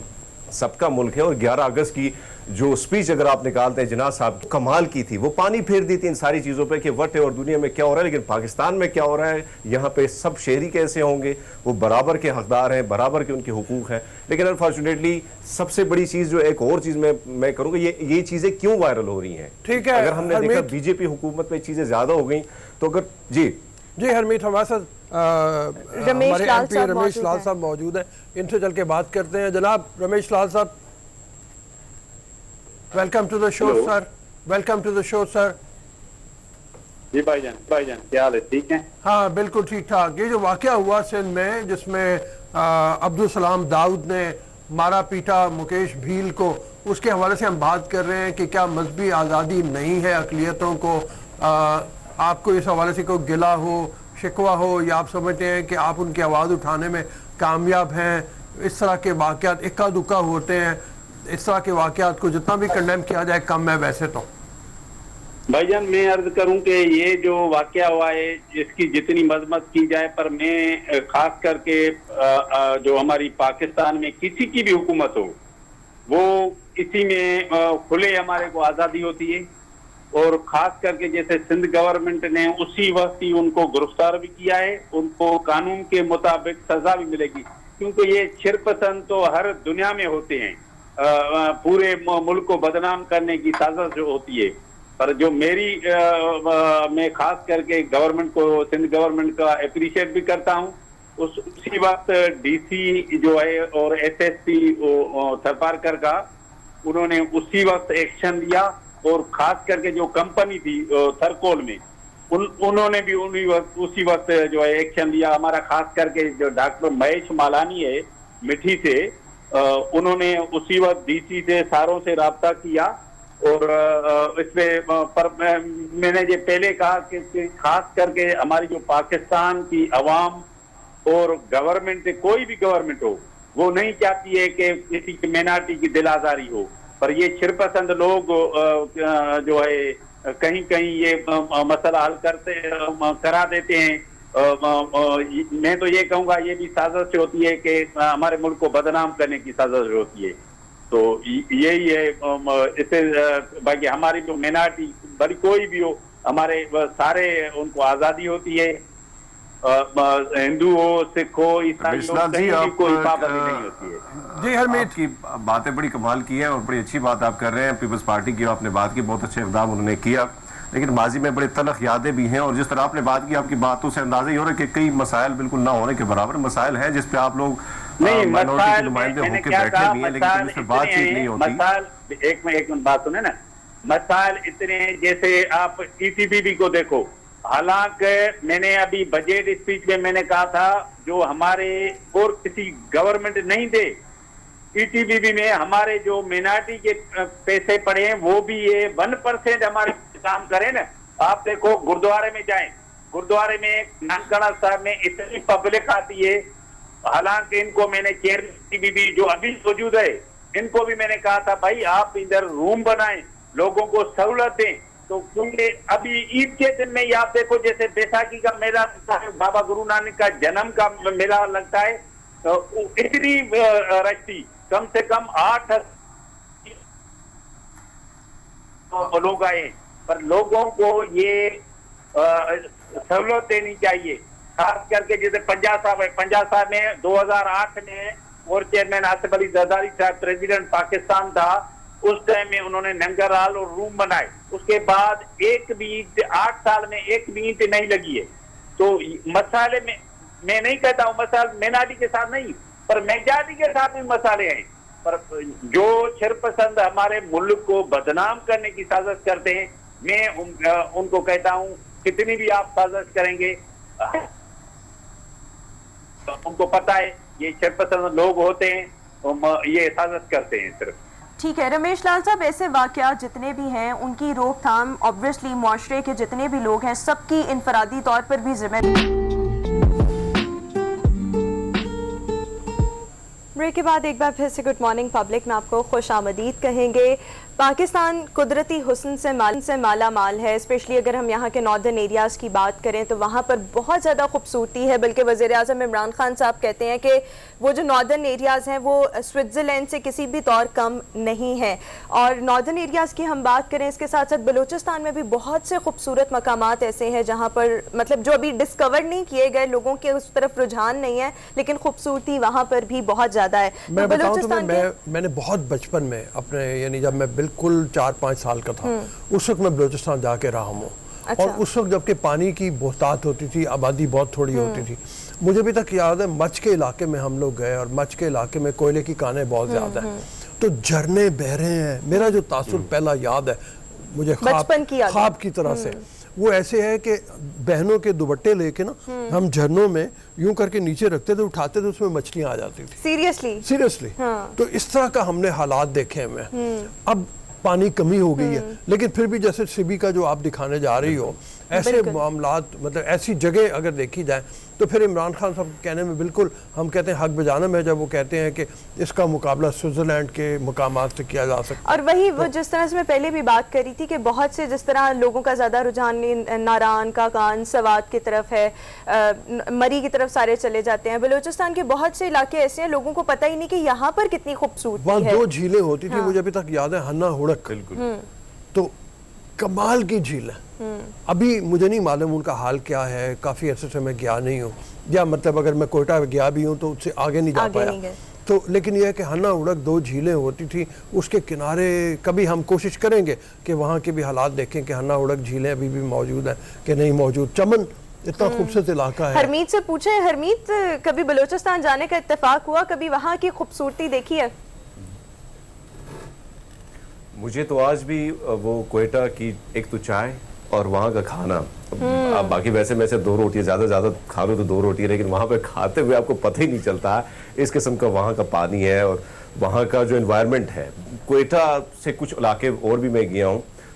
سب کا ملک ہے. اور 11 اگست کی جو سپیچ اگر آپ نکالتے ہیں جناح صاحب, کمال کی تھی. وہ پانی پھیر دی تھی ان ساری چیزوں پہ کہ وٹ ہے اور دنیا میں کیا ہو رہا ہے, لیکن پاکستان میں کیا ہو رہا ہے, یہاں پہ سب شہری کیسے ہوں گے, وہ برابر کے حقدار ہیں, برابر کے ان کے حقوق ہیں. لیکن انفارچونیٹلی سب سے بڑی چیز جو ایک اور چیز میں کروں گا, یہ چیزیں کیوں وائرل ہو رہی ہیں. ٹھیک ہے, اگر ہم نے دیکھا بی جے پی حکومت میں چیزیں زیادہ ہو گئیں تو اگر جی ہرمیت ہمارے ساتھ ہمارے ایم پی رمیش لال صاحب موجود ہیں, ان سے چل کے بات کرتے ہیں. جناب رمیش لال صاحب, welcome to the show sir. Welcome to the show sir. جی بھائی جان کیا حال ہے, ٹھیک ہیں؟ ہاں بالکل ٹھیک ٹھاک. یہ جو واقعہ ہوا سندھ میں جس میں عبدالسلام داؤد نے مارا پیٹا مکیش بھیل کو, اس کے حوالے سے ہم بات کر رہے ہیں کہ کیا مذہبی آزادی نہیں ہے اقلیتوں کو. آپ کو اس حوالے سے کوئی گلہ ہو, شکوہ ہو, یا آپ سمجھتے ہیں کہ آپ ان کی آواز اٹھانے میں کامیاب ہیں؟ اس طرح کے واقعات اکا دکا ہوتے ہیں, اس طرح کے واقعات کو جتنا بھی کنڈیم کیا جائے کم ہے. ویسے تو بھائی جان میں عرض کروں کہ یہ جو واقعہ ہوا ہے اس کی جتنی مذمت کی جائے, پر میں خاص کر کے جو ہماری پاکستان میں کسی کی بھی حکومت ہو, وہ اسی میں کھلے ہمارے کو آزادی ہوتی ہے. اور خاص کر کے جیسے سندھ گورنمنٹ نے اسی وقت ہی ان کو گرفتار بھی کیا ہے, ان کو قانون کے مطابق سزا بھی ملے گی, کیونکہ یہ شرپسند تو ہر دنیا میں ہوتے ہیں, پورے ملک کو بدنام کرنے کی سازش جو ہوتی ہے. پر جو میں خاص کر کے گورنمنٹ کو, سندھ گورنمنٹ کا اپریشیٹ بھی کرتا ہوں. اسی وقت ڈی سی جو ہے اور ایس ایس پی تھرپارکر کا, انہوں نے اسی وقت ایکشن لیا. اور خاص کر کے جو کمپنی تھی تھرکول میں, انہوں نے بھی اسی وقت جو ہے ایکشن لیا. ہمارا خاص کر کے جو ڈاکٹر مہیش مالانی ہے مٹھی سے, انہوں نے اسی وقت ڈی سی سے ساروں سے رابطہ کیا. اور اس پر میں نے یہ پہلے کہا کہ خاص کر کے ہماری جو پاکستان کی عوام اور گورنمنٹ, کوئی بھی گورنمنٹ ہو, وہ نہیں چاہتی ہے کہ کسی کی مینارٹی کی دل آزاری ہو، پر یہ شرپسند لوگ جو ہے کہیں کہیں یہ مسئلہ حل کرا دیتے ہیں. میں تو یہ کہوں گا یہ بھی سازش ہوتی ہے کہ ہمارے ملک کو بدنام کرنے کی سازش ہوتی ہے. تو یہی ہے اس سے باقی ہماری جو مینارٹی بڑی کوئی بھی ہو، ہمارے سارے ان کو آزادی ہوتی ہے، ہندو ہو، سکھ ہو، عیسائی ہو، کہیں بھی کوئی پابندی نہیں ہوتی ہے. جی حرمیت کی باتیں بڑی کمال کی ہیں اور بڑی اچھی بات آپ کر رہے ہیں. پیپلز پارٹی کی آپ نے بات کی، بہت اچھے اقدام انہوں نے کیا، لیکن ماضی میں بڑے تلخ یادیں بھی ہیں. اور جس طرح آپ نے بات کی، آپ کی باتوں سے اندازہ یہ ہو رہا ہے کہ کئی مسائل بالکل نہ ہونے کے برابر مسائل ہیں جس پہ آپ لوگ مائنورٹی کے نمائندے ہو کے بیٹھے بھی ہیں، لیکن اس پہ بات چیت نہیں ہوتی. ایک منٹ بات سنیں نا، مسائل اتنے ہیں جیسے آپ ای ٹی بی کو دیکھو. حالانکہ میں نے ابھی بجٹ اسپیچ میں میں نے کہا تھا جو ہمارے اور کسی گورنمنٹ نہیں دے، ای ٹی بی میں ہمارے جو مینارٹی کے پیسے پڑے ہیں وہ بھی یہ 1% ہمارے کام کریں نا. آپ دیکھو گردوارے میں جائیں، گردوارے میں نانکڑا صاحب میں اتنی پبلک آتی ہے، حالانکہ ان کو میں نے چیئر بی جو ابھی موجود ہے ان کو بھی میں نے کہا تھا بھائی آپ ادھر روم بنائیں، لوگوں کو سہولت دیں. تو کیونکہ ابھی عید کے دن میں آپ دیکھو جیسے بیساکھی کا میلہ بابا گرو نانک کا جنم کا میلہ لگتا ہے، اتنی رشتی کم سے کم 8 لوگ آئے. پر لوگوں کو یہ سہولت دینی چاہیے، خاص کر کے جیسے پنجاب صاحب ہے. پنجاب صاحب میں 2008 میں اور چیئرمین آصف علی زرداری صاحب پریزیڈنٹ پاکستان تھا، اس ٹائم میں انہوں نے لنگر ہال اور روم بنائے. اس کے بعد ایک بھی 8 سال میں ایک بھی اینٹ نہیں لگی ہے. تو مسئلے میں نہیں کہتا ہوں مسئلہ مینارٹی کے ساتھ نہیں، پر میجارٹی کے ساتھ بھی مسئلے ہیں. پر جو شرپسند ہمارے ملک کو بدنام کرنے کی سازش کرتے ہیں، میں ان کو کہتا ہوں کتنی بھی آپ سازش کریں گے، ان کو پتا ہے یہ شرپسند لوگ ہوتے ہیں، یہ سازش کرتے ہیں صرف. ٹھیک ہے رمیش لال صاحب، ایسے واقعات جتنے بھی ہیں ان کی روک تھام obviously معاشرے کے جتنے بھی لوگ ہیں سب کی انفرادی طور پر بھی ذمہ داری. بریک کے بعد ایک بار پھر سے گڈ مارننگ پبلک میں آپ کو خوش آمدید کہیں گے. پاکستان قدرتی حسن سے مالا مال ہے، اسپیشلی اگر ہم یہاں کے ناردرن ایریاز کی بات کریں تو وہاں پر بہت زیادہ خوبصورتی ہے. بلکہ وزیر اعظم عمران خان صاحب کہتے ہیں کہ وہ جو ناردرن ایریاز ہیں وہ سوئٹزرلینڈ سے کسی بھی طور کم نہیں ہیں. اور ناردرن ایریاز کی ہم بات کریں، اس کے ساتھ ساتھ بلوچستان میں بھی بہت سے خوبصورت مقامات ایسے ہیں جہاں پر مطلب جو ابھی ڈسکور نہیں کیے گئے، لوگوں کے اس طرف رجحان نہیں ہے، لیکن خوبصورتی وہاں پر بھی بہت زیادہ ہے. میں بتاؤں تو میں نے بہت بچپن میں اپنے یعنی جب میں بالکل 4-5 سال کا تھا اس وقت میں بلوچستان جا کے رہا ہوں. اور اس وقت جب کہ پانی کی بہتات ہوتی تھی، آبادی بہت تھوڑی ہوتی تھی. مجھے بھی تک یاد ہے مچ کے علاقے میں ہم لوگ گئے اور مچ کے علاقے میں کوئلے کی کانیں بہت زیادہ ہیں، تو جھرنے بہ رہے ہیں. میرا جو تاثر پہلا یاد ہے مجھے خواب کی طرح سے وہ ایسے ہے کہ بہنوں کے دوپٹے لے کے نا ہم جھرنوں میں یوں کر کے نیچے رکھتے تھے، اٹھاتے تھے، اس میں مچھلیاں آ جاتی تھی. سیریسلی تو اس طرح کا ہم نے حالات دیکھے ہیں. اب پانی کمی ہو گئی ہے، لیکن پھر بھی جیسے سبی کا جو آپ دکھانے جا رہی ہو ایسے معاملات، مطلب ایسی جگہ اگر دیکھی جائے تو پھر عمران خان صاحب کہنے میں بالکل ہم کہتے ہیں حق بجانب ہے جب وہ کہتے ہیں کہ اس کا مقابلہ سوئٹزرلینڈ کے مقامات سے کیا جا سکتا ہے. اور وہی وہ جس طرح سے میں پہلے بھی بات کری تھی کہ بہت سے جس طرح لوگوں کا زیادہ رجحان ناران، کاکان، سوات کی طرف ہے، مری کی طرف سارے چلے جاتے ہیں. بلوچستان کے بہت سے علاقے ایسے ہیں لوگوں کو پتہ ہی نہیں کہ یہاں پر کتنی خوبصورتی ہے. وہاں 2 جھیلیں ہوتی تھی، مجھے ابھی تک یاد ہے، ہنا ہڑک، تو کمال کی جھیل ہے. ابھی مجھے نہیں معلوم ان کا حال کیا ہے، کافی عرصے سے میں گیا نہیں ہوں، یا مطلب اگر میں کوئٹہ گیا بھی ہوں تو اس سے آگے نہیں جا پایا. تو لیکن یہ ہے کہ ہنا اڑک 2 جھیلیں ہوتی تھی، اس کے کنارے کبھی ہم کوشش کریں گے کہ وہاں کے بھی حالات دیکھیں کہ ہنا اڑک جھیلیں ابھی بھی موجود ہیں کہ نہیں موجود. چمن اتنا خوبصورت علاقہ ہے. ہرمیت سے پوچھیں، ہرمیت کبھی بلوچستان جانے کا اتفاق ہوا، کبھی وہاں کی خوبصورتی دیکھی ہے؟ مجھے تو آج بھی وہ کوئٹہ کی ایک تو چائے اور وہاں کا کھانا، باقی ویسے میں سے 2 روٹی زیادہ کھا لو تو 2 روٹی ہے، لیکن وہاں پہ کھاتے ہوئے آپ کو پتہ ہی نہیں چلتا اس قسم کا وہاں کا پانی ہے اور وہاں کا جو انوائرمنٹ ہے. کوئٹہ سے کچھ علاقے اور بھی میں گیا ہوں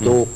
2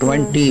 20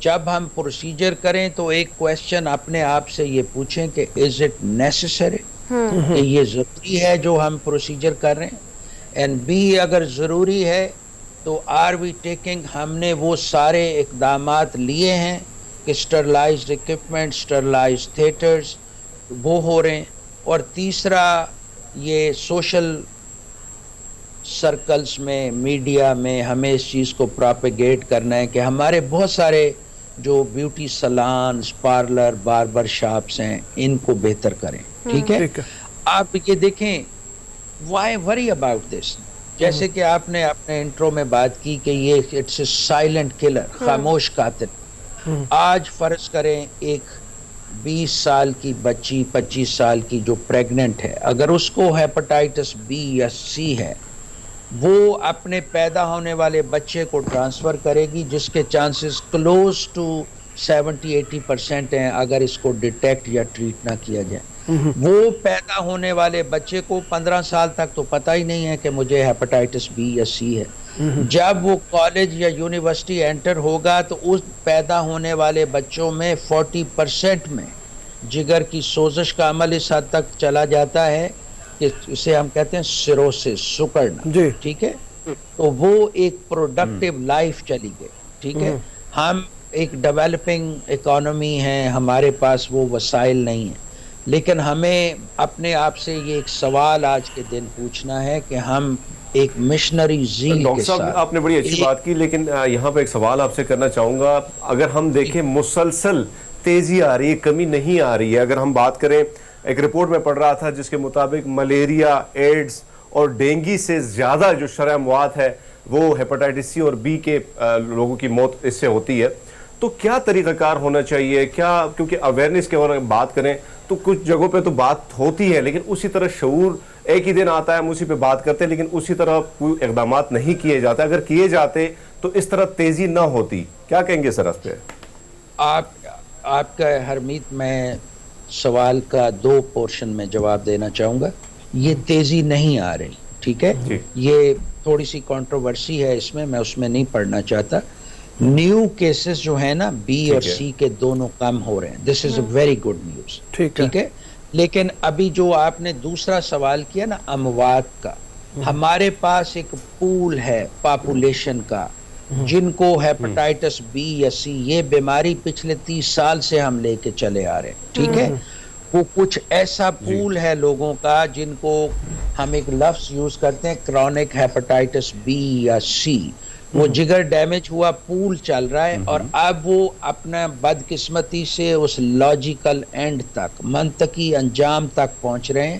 جب ہم پروسیجر کریں تو ایک کویسچن اپنے آپ سے یہ پوچھیں کہ از اٹ نیسیسری، کہ یہ ضروری ہے جو ہم پروسیجر کر رہے ہیں، اینڈ بی اگر ضروری ہے تو آر وی ٹیکنگ، ہم نے وہ سارے اقدامات لیے ہیں کہ اسٹرلائزڈ اکوپمنٹ، اسٹرلائزڈ تھیٹرز وہ ہو رہے ہیں. اور تیسرا یہ سوشل سرکلز میں، میڈیا میں ہمیں اس چیز کو پراپیگیٹ کرنا ہے کہ ہمارے بہت سارے جو بیوٹی سلانز، پارلر، باربر شاپس ہیں ان کو بہتر کریں. ٹھیک ہے، آپ یہ دیکھیں وائی وری اباؤٹ دس، جیسے کہ آپ نے اپنے انٹرو میں بات کی کہ یہ اٹس اے سائلنٹ کلر، خاموش قاتل. آج فرض کریں ایک 20 سال کی بچی، 25 سال کی جو پریگننٹ ہے، اگر اس کو ہیپاٹائٹس بی یا سی ہے، وہ اپنے پیدا ہونے والے بچے کو ٹرانسفر کرے گی جس کے چانسز کلوز ٹو 70-80% ہیں اگر اس کو ڈیٹیکٹ یا ٹریٹ نہ کیا جائے. وہ پیدا ہونے والے بچے کو 15 سال تک تو پتہ ہی نہیں ہے کہ مجھے ہیپاٹائٹس بی یا سی ہے. جب وہ کالج یا یونیورسٹی انٹر ہوگا تو اس پیدا ہونے والے بچوں میں 40% میں جگر کی سوزش کا عمل اس حد تک چلا جاتا ہے کہ اسے ہم کہتے ہیں سیروسس، سکڑنا. ٹھیک ہے، تو وہ ایک پروڈکٹیو لائف چلی گئی. ٹھیک ہے، ہم ایک ڈیولپنگ اکانومی ہیں، ہمارے پاس وہ وسائل نہیں ہیں، لیکن ہمیں اپنے آپ سے یہ ایک سوال آج کے دن پوچھنا ہے کہ ہم ایک مشنری زیل ڈاکٹر صاحب آپ نے بڑی اچھی بات کی، لیکن یہاں پہ ایک سوال آپ سے کرنا چاہوں گا. اگر ہم دیکھیں مسلسل تیزی آ رہی ہے، کمی نہیں آ رہی ہے. اگر ہم بات کریں، ایک رپورٹ میں پڑھ رہا تھا جس کے مطابق ملیریا، ایڈز اور ڈینگی سے زیادہ جو شرح اموات ہے وہ ہیپاٹائٹس سی اور بی کے لوگوں کی موت اس سے ہوتی ہے. تو کیا طریقہ کار ہونا چاہیے؟ کیا، کیونکہ اویئرنیس کے بارے میں بات کریں تو کچھ جگہوں پہ تو بات ہوتی ہے لیکن اسی طرح شعور ایک ہی دن آتا ہے، ہم اسی پہ بات کرتے ہیں لیکن اسی طرح کوئی اقدامات نہیں کیے جاتے. اگر کیے جاتے تو اس طرح تیزی نہ ہوتی. کیا کہیں گے سر اس پہ؟ آپ کا ہرمیت، میں سوال کا 2 پورشن میں جواب دینا چاہوں گا. یہ تیزی نہیں آ رہی، ٹھیک ہے، یہ تھوڑی سی کنٹروورسی ہے اس میں میں نہیں پڑھنا چاہتا. نیو کیسز جو ہیں نا بی اور سی کے دونوں کم ہو رہے ہیں. دس از اے ویری گڈ نیوز. ٹھیک ہے، لیکن ابھی جو آپ نے دوسرا سوال کیا نا اموات کا، ہمارے پاس ایک پول ہے پاپولیشن کا جن کو ہیپاٹائٹس بی یا سی، یہ بیماری پچھلے 30 سال سے ہم لے کے چلے آ رہے ہیں. ٹھیک ہے، وہ کچھ ایسا پول ہے لوگوں کا جن کو ہم ایک لفظ یوز کرتے ہیں کرونک ہیپاٹائٹس بی یا سی. وہ جگر ڈیمیج ہوا، پول چل رہا ہے، اور اب وہ اپنا بدقسمتی سے اس لاجیکل اینڈ تک، منطقی انجام تک پہنچ رہے ہیں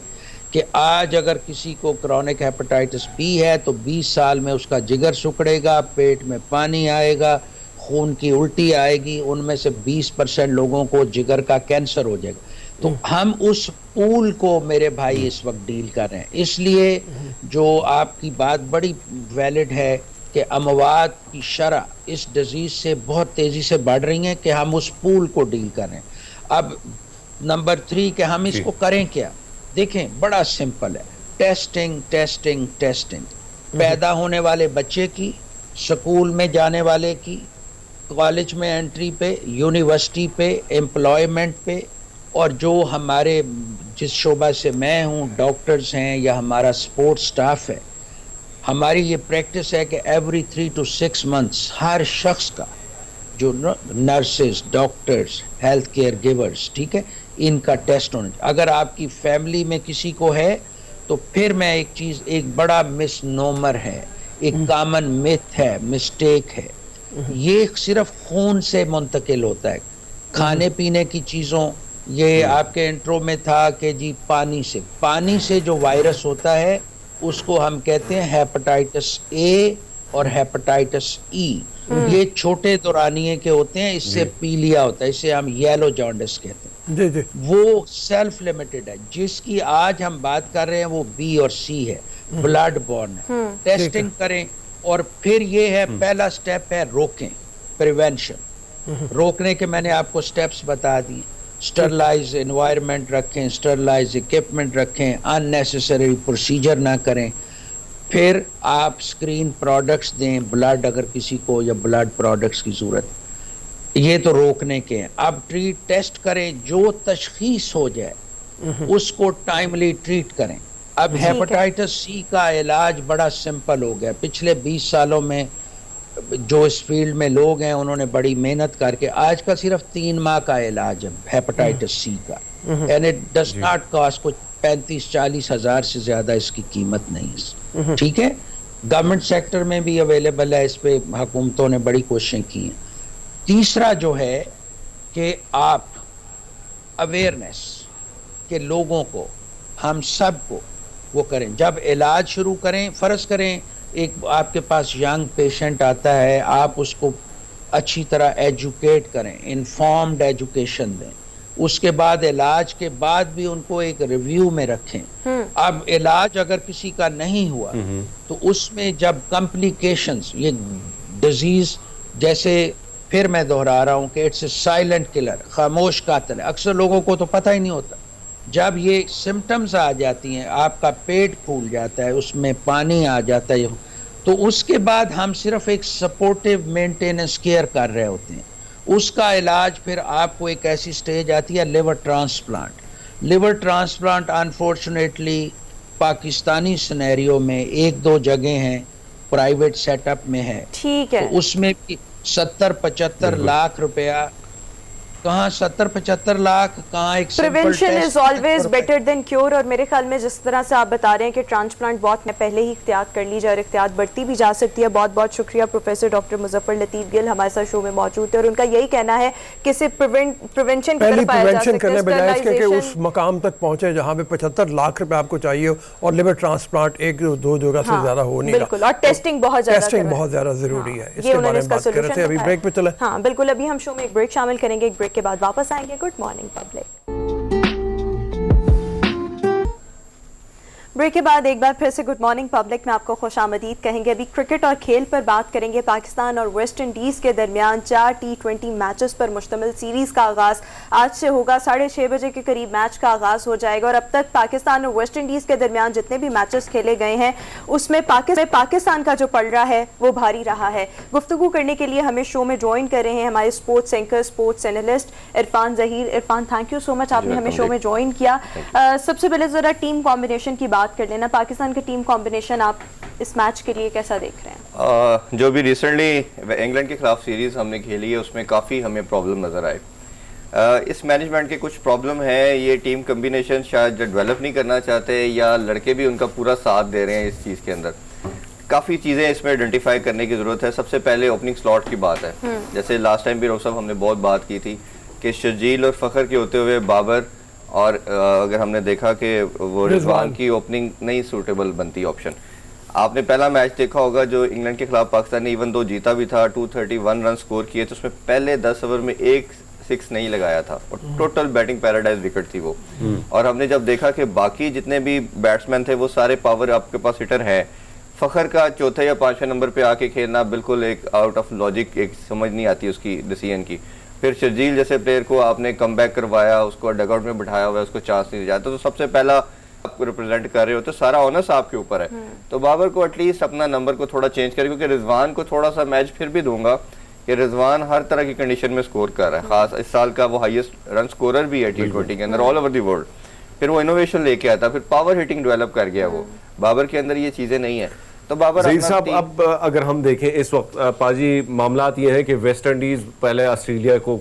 کہ آج اگر کسی کو کرونک ہیپاٹائٹس بی ہے تو 20 سال میں اس کا جگر سکڑے گا، پیٹ میں پانی آئے گا، خون کی الٹی آئے گی، ان میں سے 20% لوگوں کو جگر کا کینسر ہو جائے گا. تو ہم اس پول کو میرے بھائی اس وقت ڈیل کر رہے ہیں. اس لیے جو آپ کی بات بڑی ویلڈ ہے کہ اموات کی شرح اس ڈیزیز سے بہت تیزی سے بڑھ رہی ہیں کہ ہم اس پول کو ڈیل کر رہے ہیں. اب نمبر 3 کہ ہم اس کو کریں کیا؟ دیکھیں بڑا سمپل ہے، ٹیسٹنگ ٹیسٹنگ ٹیسٹنگ. پیدا ہونے والے بچے کی، سکول میں جانے والے کی، کالج میں انٹری پہ، یونیورسٹی پہ، امپلائمنٹ پہ، اور جو ہمارے جس شعبہ سے میں ہوں، ڈاکٹرز ہیں یا ہمارا سپورٹ سٹاف ہے، ہماری یہ پریکٹس ہے کہ ایوری 3 to 6 months ہر شخص کا، جو nurses, doctors, health care givers, ٹھیک ہے، ان کا ٹیسٹ ہونا چاہیے. اگر آپ کی فیملی میں کسی کو ہے تو پھر میں ایک چیز، ایک بڑا مس نومر ہے، ایک کامن میتھ ہے، مسٹیک ہے، یہ صرف خون سے منتقل ہوتا ہے، کھانے پینے کی چیزوں. یہ آپ کے انٹرو میں تھا کہ جی پانی سے جو وائرس ہوتا ہے اس کو ہم کہتے ہیں ہیپاٹائٹس اے اور ہیپاٹائٹس ای. یہ چھوٹے دورانیے کے ہوتے ہیں، اس سے پیلیا ہوتا ہے، اسے ہم یلو جانڈس کہتے ہیں. وہ سیلف لیمیٹڈ ہے. جس کی آج ہم بات کر رہے ہیں وہ بی اور سی ہے، بلڈ بورن ہے. ٹیسٹنگ کریں، اور پھر یہ ہے پہلا سٹیپ ہے روکیں، پریونشن. روکنے کے میں نے آپ کو سٹیپس بتا دی. اسٹرلائز انوائرمنٹ رکھیں، اسٹرلائز اکوپمنٹ رکھیں، ان نیسیسری پروسیجر نہ کریں. پھر آپ اسکرین پروڈکٹس دیں، بلڈ اگر کسی کو یا بلڈ پروڈکٹس کی ضرورت. یہ تو روکنے کے ہیں. اب ٹریٹ ٹیسٹ کریں, جو تشخیص ہو جائے اس کو ٹائملی ٹریٹ کریں. اب ہیپاٹائٹس سی کا علاج بڑا سمپل ہو گیا. پچھلے 20 سالوں میں جو اس فیلڈ میں لوگ ہیں انہوں نے بڑی محنت کر کے آج کا صرف 3 ماہ کا علاج ہے ہیپاٹائٹس سی کا. And it does not cost کچھ 35-40 ہزار سے زیادہ اس کی قیمت نہیں. ٹھیک ہے, گورنمنٹ سیکٹر میں بھی اویلیبل ہے, اس پہ حکومتوں نے بڑی کوششیں کی ہیں. تیسرا جو ہے کہ آپ اویئرنیس کہ لوگوں کو, ہم سب کو وہ کریں. جب علاج شروع کریں, فرض کریں ایک آپ کے پاس ینگ پیشنٹ آتا ہے, آپ اس کو اچھی طرح ایجوکیٹ کریں, انفارمڈ ایجوکیشن دیں. اس کے بعد علاج کے بعد بھی ان کو ایک ریویو میں رکھیں. اب علاج اگر کسی کا نہیں ہوا تو اس میں جب کمپلیکیشنز, یہ ڈیزیز جیسے پھر میں دہرا رہا ہوں کہ اٹس اے سائلنٹ کلر, خاموش قاتل ہے. اکثر لوگوں کو تو پتہ ہی نہیں ہوتا. جب یہ سمٹمز آ جاتی ہیں, آپ کا پیٹ پھول جاتا ہے, اس میں پانی آ جاتا ہے, تو اس کے بعد ہم صرف ایک سپورٹیو مینٹیننس کیئر کر رہے ہوتے ہیں. اس کا علاج پھر آپ کو ایک ایسی سٹیج آتی ہے liver transplant. Liver transplant unfortunately Pakistani scenario میں 1-2 جگہیں ہیں, پرائیویٹ سیٹ اپ میں ہے. ٹھیک ہے, تو اس میں 70-75 لاکھ روپیہ, کہاں 70-75 لاکھ, کہاں ایک prevention is always better than cure. اور میرے خیال میں جس طرح سے آپ بتا رہے ہیں کہ ٹرانسپلانٹ بہت پہلے ہی احتیاط کر لی جائے اور احتیاط بڑھتی بھی جا سکتی ہے. بہت بہت شکریہ پروفیسر ڈاکٹر مظفر لطیف گل ہمارے ساتھ شو میں موجود تھے, اور ان کا یہی کہنا ہے کہ صرف پریونشن کی طرف آیا جا سکتا ہے, کرنے بجائے اس کے کہ اس مقام تک پہنچے جہاں پہ 75 لاکھ روپے آپ کو چاہیے اور لیور ٹرانسپلانٹ 1-2 جگہ سے زیادہ ہو نہیں رہا. بالکل, اور ٹیسٹنگ بہت زیادہ ضروری ہے. اس کے بارے میں بات کر رہے تھے, ابھی بریک پہ چلیں. ہاں بالکل, ابھی ہم شو میں ایک بریک شامل کریں گے, ایک بریک کے بعد واپس آئیں گے. Good morning public. بریک کے بعد ایک بار پھر سے گڈ مارننگ پبلک میں آپ کو خوش آمدید کہیں گے. ابھی کرکٹ اور کھیل پر بات کریں گے. پاکستان اور ویسٹ انڈیز کے درمیان 4 T20 میچز پر مشتمل سیریز کا آغاز آج سے ہوگا. 6:30 بجے کے قریب میچ کا آغاز ہو جائے گا, اور اب تک پاکستان اور ویسٹ انڈیز کے درمیان جتنے بھی میچز کھیلے گئے ہیں اس میں پاکستان کا جو پلڑا ہے وہ بھاری رہا ہے. گفتگو کرنے کے لیے ہمیں شو میں جوائن کر رہے ہیں ہمارے sports anchor, sports analyst Irfan Zaheer. Irfan, thank you so much, آپ نے ہمیں شو میں جوائن کیا. سب سے پہلے ذرا ٹیم کمبینیشن کی بات کر لینا. پاکستان کا ٹیم کمبینیشن آپ اس میچ کے لیے کیسا دیکھ رہے ہیں؟ جو بھی ریسنٹلی انگلینڈ کے خلاف سیریز ہم نے کھیلی ہے اس میں کافی ہمیں پرابلم نظر آئے. اس مینجمنٹ کے کچھ پرابلم ہے, یہ ٹیم کمبینیشن شاید ڈیولپ نہیں کرنا چاہتے یا لڑکے بھی ان کا پورا ساتھ دے رہے ہیں اس چیز کے اندر. کافی چیزیں اس میں آئیڈینٹیفائی کرنے کی ضرورت ہے. سب سے پہلے اوپننگ سلاٹ کی بات ہے. جیسے لاسٹ ٹائم بھی صاحب ہم نے بہت بات کی تھی کہ شرجیل اور فخر کے ہوتے ہوئے بابر, اور اگر ہم نے دیکھا کہ وہ رضوان کی اوپننگ نہیں سوٹیبل بنتی آپشن. آپ نے پہلا میچ دیکھا ہوگا جو انگلینڈ کے خلاف پاکستان نے ایون دو جیتا بھی تھا, 231 رن سکور کیے, تو اس میں پہلے 10 اوور میں 1 6 نہیں لگایا تھا, اور ٹوٹل بیٹنگ پیراڈائز وکٹ تھی وہ. اور ہم نے جب دیکھا کہ باقی جتنے بھی بیٹسمین تھے وہ سارے پاور آپ کے پاس ہٹر ہیں. فخر کا چوتھے یا 5ویں نمبر پہ آ کے کھیلنا بالکل ایک آؤٹ آف لاجک, ایک سمجھ نہیں آتی اس کی ڈیسیژن کی. پھر شرجیل جیسے پلیئر کو آپ نے کم بیک کروایا, اس کو ڈگ آؤٹ میں بٹھایا ہوا ہے, اس کو چانس نہیں دیا. تو سب سے پہلا آپ کو ریپرزینٹ کر رہے ہوتے, سارا آنرس آپ کے اوپر ہے. تو بابر کو ایٹ لیسٹ اپنا نمبر کو تھوڑا چینج کرے, کیونکہ رضوان کو تھوڑا سا میچ پھر بھی دوں گا کہ رضوان ہر طرح کی کنڈیشن میں سکور کر رہا ہے. خاص اس سال کا وہ ہائیسٹ رن سکورر بھی ہے T20 کے اندر آل اوور دی ورلڈ. پھر وہ انوویشن لے کے آتا, پھر پاور ہٹنگ ڈیولپ کر گیا وہ. بابر کے اندر یہ چیزیں نہیں ہیں. تو بابر ظہیر صاحب, اب اگر ہم دیکھیں اس وقت پاجی معاملات یہ ہے کہ ویسٹ انڈیز پہلے آسٹریلیا کو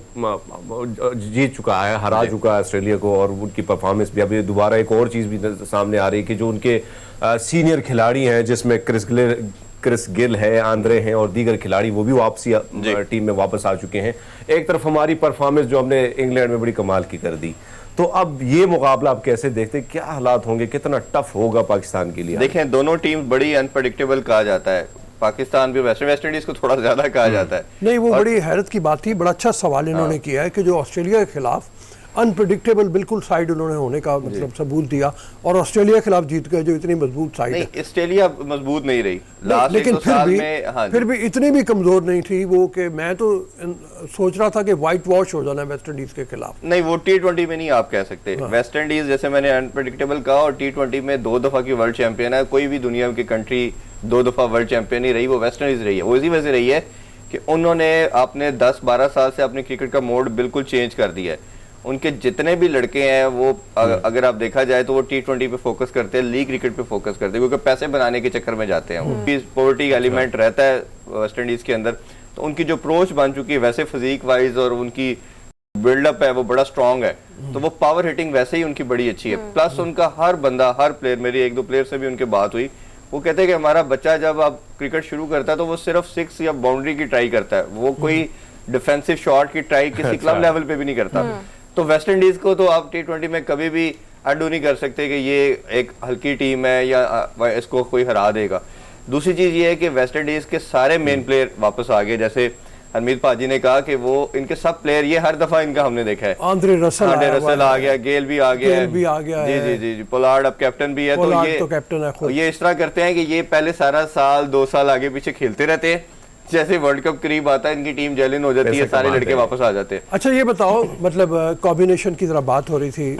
جیت چکا ہے, ہرا چکا ہے آسٹریلیا کو, اور ان کی پرفارمنس بھی ابھی دوبارہ ایک اور چیز بھی سامنے آ رہی ہے کہ جو ان کے سینئر کھلاڑی ہیں جس میں کرس گل ہے, آندرے ہیں اور دیگر کھلاڑی, وہ بھی واپسی ٹیم میں واپس آ چکے ہیں. ایک طرف ہماری پرفارمنس جو ہم نے انگلینڈ میں بڑی کمال کی کر دی, تو اب یہ مقابلہ آپ کیسے دیکھتے ہیں, کیا حالات ہوں گے, کتنا ٹف ہوگا پاکستان کے لیے؟ دیکھیں دونوں ٹیم بڑی انپریڈکٹیبل کہا جاتا ہے. پاکستان بھی ویسٹ انڈیز کو تھوڑا زیادہ کہا جاتا ہے. نہیں, وہ بڑی حیرت کی بات تھی, بڑا اچھا سوال انہوں نے کیا ہے کہ جو آسٹریلیا کے خلاف انپریڈکٹیبل بالکل سائیڈ انہوں نے ہونے کا مطلب ثبوت دیا, اور آسٹریلیا کے خلاف جیت گئے جو اتنی مضبوط سائیڈ ہے. آسٹریلیا مضبوط نہیں رہی, لیکن پھر بھی اتنی بھی کمزور نہیں تھی وہ, کہ میں تو سوچ رہا تھا کہ وائٹ واش ہو جانا ہے ویسٹ انڈیز کے خلاف. نہیں, وہ T20 میں نہیں آپ کہہ سکتے. ویسٹ انڈیز جیسے میں نے انپریڈکٹیبل کہا, اور T20 میں 2 دفعہ کی ورلڈ چیمپئن ہے. کوئی بھی دنیا کی کنٹری 2 دفعہ ورلڈ چیمپئن نہیں رہی, وہ ویسٹ انڈیز رہی ہے. وہ اسی وجہ سے رہی ہے کہ انہوں نے اپنے 10-12 سال سے اپنے کرکٹ کا موڈ بالکل چینج کر دیا ہے. ان کے جتنے بھی لڑکے ہیں وہ اگر آپ دیکھا جائے تو وہ T20 پہ فوکس کرتے ہیں, لیگ کرکٹ پہ فوکس کرتے ہیں, کیونکہ پیسے بنانے کے چکر میں جاتے ہیں. ان کی پاورٹی ایلیمنٹ رہتا ہے ویسٹ انڈیز کے اندر, تو ان کی جو اپروچ بن چکی ہے ویسے فزیک وائز اور ان کی بلڈ اپ ہے وہ بڑا اسٹرانگ ہے, تو وہ پاور ہٹنگ ویسے ہی ان کی بڑی اچھی ہے. پلس ان کا ہر بندہ, ہر پلیئر, میری 1-2 پلیئر سے بھی ان کے بات ہوئی, وہ کہتے ہیں کہ ہمارا بچہ جب اب کرکٹ شروع کرتا ہے تو وہ صرف 6 یا باؤنڈری کی ٹرائی کرتا ہے, وہ کوئی ڈیفینسو شاٹ کی ٹرائی کسی کلب لیول پہ بھی نہیں کرتا. تو ویسٹ انڈیز کو تو آپ T20 میں کبھی بھی انڈو نہیں کر سکتے کہ یہ ایک ہلکی ٹیم ہے یا اس کو کوئی ہرا دے گا. دوسری چیز یہ ہے کہ ویسٹ انڈیز کے سارے مین پلیئر واپس آ گئے, جیسے حمید پاجی نے کہا کہ وہ ان کے سب پلیئر, یہ ہر دفعہ ان کا ہم نے دیکھا ہے, آندرے رسل آ گیا, گیل بھی آ گیا, جی پولارڈ اب کیپٹن بھی ہے. تو یہ اس طرح کرتے ہیں کہ یہ پہلے سارا سال 2 سال آگے پیچھے کھیلتے رہتے ہیں, جیسے ورلڈ کپ قریب آتا ہے ان کی ٹیم جیلن ہو جاتی ہے, سارے لڑکے واپس آ جاتے ہیں. اچھا یہ بتاؤ, مطلب کمبینیشن کی ذرا بات ہو رہی تھی,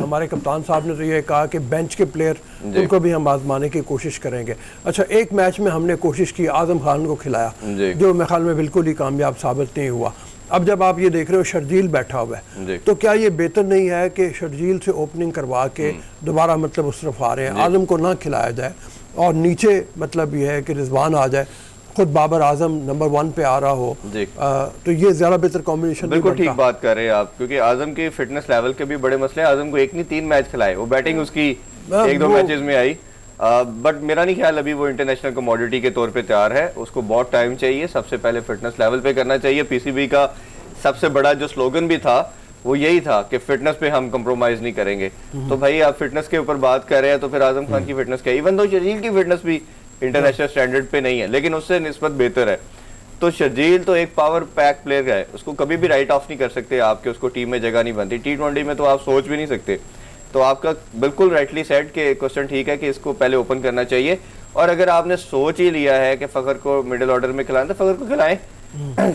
ہمارے کپتان صاحب نے تو یہ کہا کہ بینچ کے پلیئر ان کو بھی ہم آزمانے کی کوشش کریں گے. اچھا ایک میچ میں ہم نے کوشش کی, اعظم خان کو کھلایا, جو میرے خیال میں بالکل ہی کامیاب ثابت نہیں ہوا. اب جب آپ یہ دیکھ رہے ہو شرجیل بیٹھا ہوا ہے, تو کیا یہ بہتر نہیں ہے کہ شرجیل سے اوپننگ کروا کے دوبارہ مطلب اس طرف آ رہے ہیں, اعظم کو نہ کھلایا جائے اور نیچے مطلب یہ ہے کہ رضوان آ جائے, خود بابر اعظم نمبر 1 پہ آ رہا ہو, تو یہ زیادہ بہتر کمبینیشن. بالکل ٹھیک بات کر رہے ہیں آپ, کیونکہ اعظم کی فٹنس لیول کے بھی بڑے مسئلے ہیں. اعظم کو 1 نہیں 3 میچ کھلائے, وہ بیٹنگ اس کی 1-2 میچز میں آئی, بٹ میرا نہیں خیال ابھی وہ انٹرنیشنل کموڈیٹی کے طور پہ تیار ہے. اس کو بہت ٹائم چاہیے, سب سے پہلے فٹنس لیول پہ کرنا چاہیے. PCB کا سب سے بڑا جو سلوگن بھی تھا وہ یہی تھا کہ فٹنس پہ ہم کمپرومائز نہیں کریں گے. تو بھائی آپ فٹنس کے اوپر بات کر رہے ہیں تو پھر اعظم خان کی فٹنس کیا, ایون دو شرجیل کی فٹنس بھی انٹرنیشنل سٹینڈرڈ پہ نہیں ہے لیکن اس سے نسبت بہتر ہے. تو شرجیل تو ایک پاور پیک پلیئر ہے, اس کو کبھی بھی رائٹ آف نہیں کر سکتے آپ کے, اس کو ٹیم میں جگہ نہیں بنتی. T20 میں تو آپ سوچ بھی نہیں سکتے. تو آپ کا بالکل رائٹلی سیٹ کہ کوسچن ٹھیک ہے کہ اس کو پہلے اوپن کرنا چاہیے. اور اگر آپ نے سوچ ہی لیا ہے کہ فخر کو مڈل آرڈر میں کھلائیں تو فخر کو کھلائیں,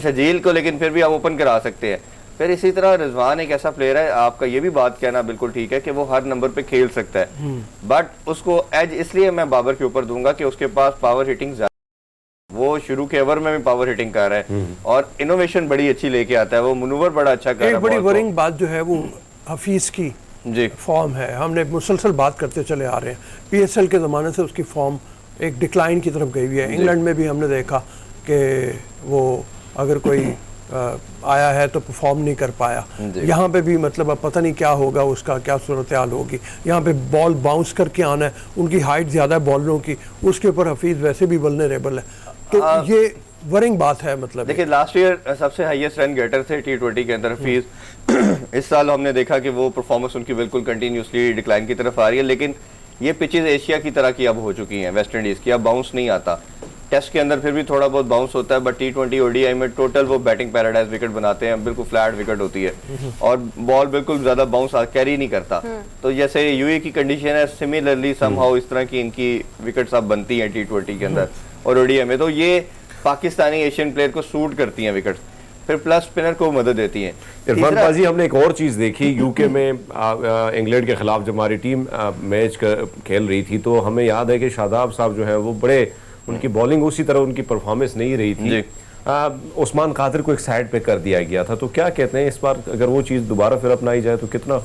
شرجیل کو لیکن پھر بھی آپ اوپن کرا سکتے ہیں. پھر اسی طرح رضوان ایک ایسا پلیئر ہے, آپ کا یہ بھی بات کہنا بالکل ٹھیک ہے کہ وہ ہر نمبر پہ کھیل سکتا ہے, بٹ اس کو ایج اس لیے میں بابر کے اوپر دوں گا کہ اس کے پاس پاور ہٹنگ زیادہ, وہ شروع کے اوور میں بھی پاور ہٹنگ کر رہا ہے اور انوویشن بڑی اچھی لے کے آتا ہے, وہ منور بڑا اچھا کر رہا ہے. ایک بڑی ورنگ بات جو ہے وہ حفیظ کی فارم ہے, ہم نے مسلسل بات کرتے چلے آ رہے ہیں, PSL کے زمانے سے اس کی فارم ایک ڈکلائن کی طرف گئی ہوئی ہے. انگلینڈ میں بھی ہم نے دیکھا کہ وہ اگر کوئی آیا ہے تو پرفارم نہیں کر پایا. یہاں پہ بھی مطلب اب پتہ نہیں کیا ہوگا, اس کا کیا صورتحال ہوگی. یہاں پہ بال باؤنس کر کے آنا ہے, ان کی ہائٹ زیادہ ہے بالروں کی, اس کے اوپر حفیظ ویسے بھی ولنریبل ہے. تو یہ ورنگ بات ہے. مطلب دیکھیں لاسٹ ایئر سب سے ہائیسٹ رن گیٹر تھے T20 کے اندر حفیظ. اس سال ہم نے دیکھا کہ وہ پرفارمنس ان کی بالکل کنٹینیوسلی ڈکلائن کی طرف آ رہی ہے, لیکن یہ پچز ایشیا کی طرح کی اب ہو چکی ہیں ویسٹ انڈیز کی, اب باؤنس نہیں آتا. ٹیسٹ کے اندر پھر بھی تھوڑا بہت باؤنس ہوتا ہے, بٹ T20 ODI میں ٹوٹل وہ بیٹنگ پیراڈائز وکٹ بناتے ہیں, بالکل فلیٹ وکٹ ہوتی ہے اور بال بالکل زیادہ باؤنس کیری نہیں کرتا. تو جیسے UAE کی کنڈیشن ہے, سملرلی سم ہاؤ اس طرح کی ان کی وکٹس اب بنتی ہیں T20 کے اندر اور ODI میں. تو یہ پاکستانی ایشین پلیئر کو سوٹ کرتی ہیں وکٹس, پھر پلس اسپنر کو مدد دیتی ہیں. عرفان بازی ہم نے ایک اور چیز دیکھی UK میں انگلینڈ کے خلاف جب ہماری ٹیم میچ کھیل رہی تھی تو ہمیں یاد ہے کہ شاداب صاحب جو ہیں وہ بڑے, ان کی بولنگ اسی طرح ان کی پرفارمنس نہیں رہی تھی. عثمان قادر کو ایک سائڈ پہ کر دیا گیا تھا, تو کیا کہتے ہیں اس بار اگر وہ چیز دوبارہ پھر اپنائی جائے تو کتنا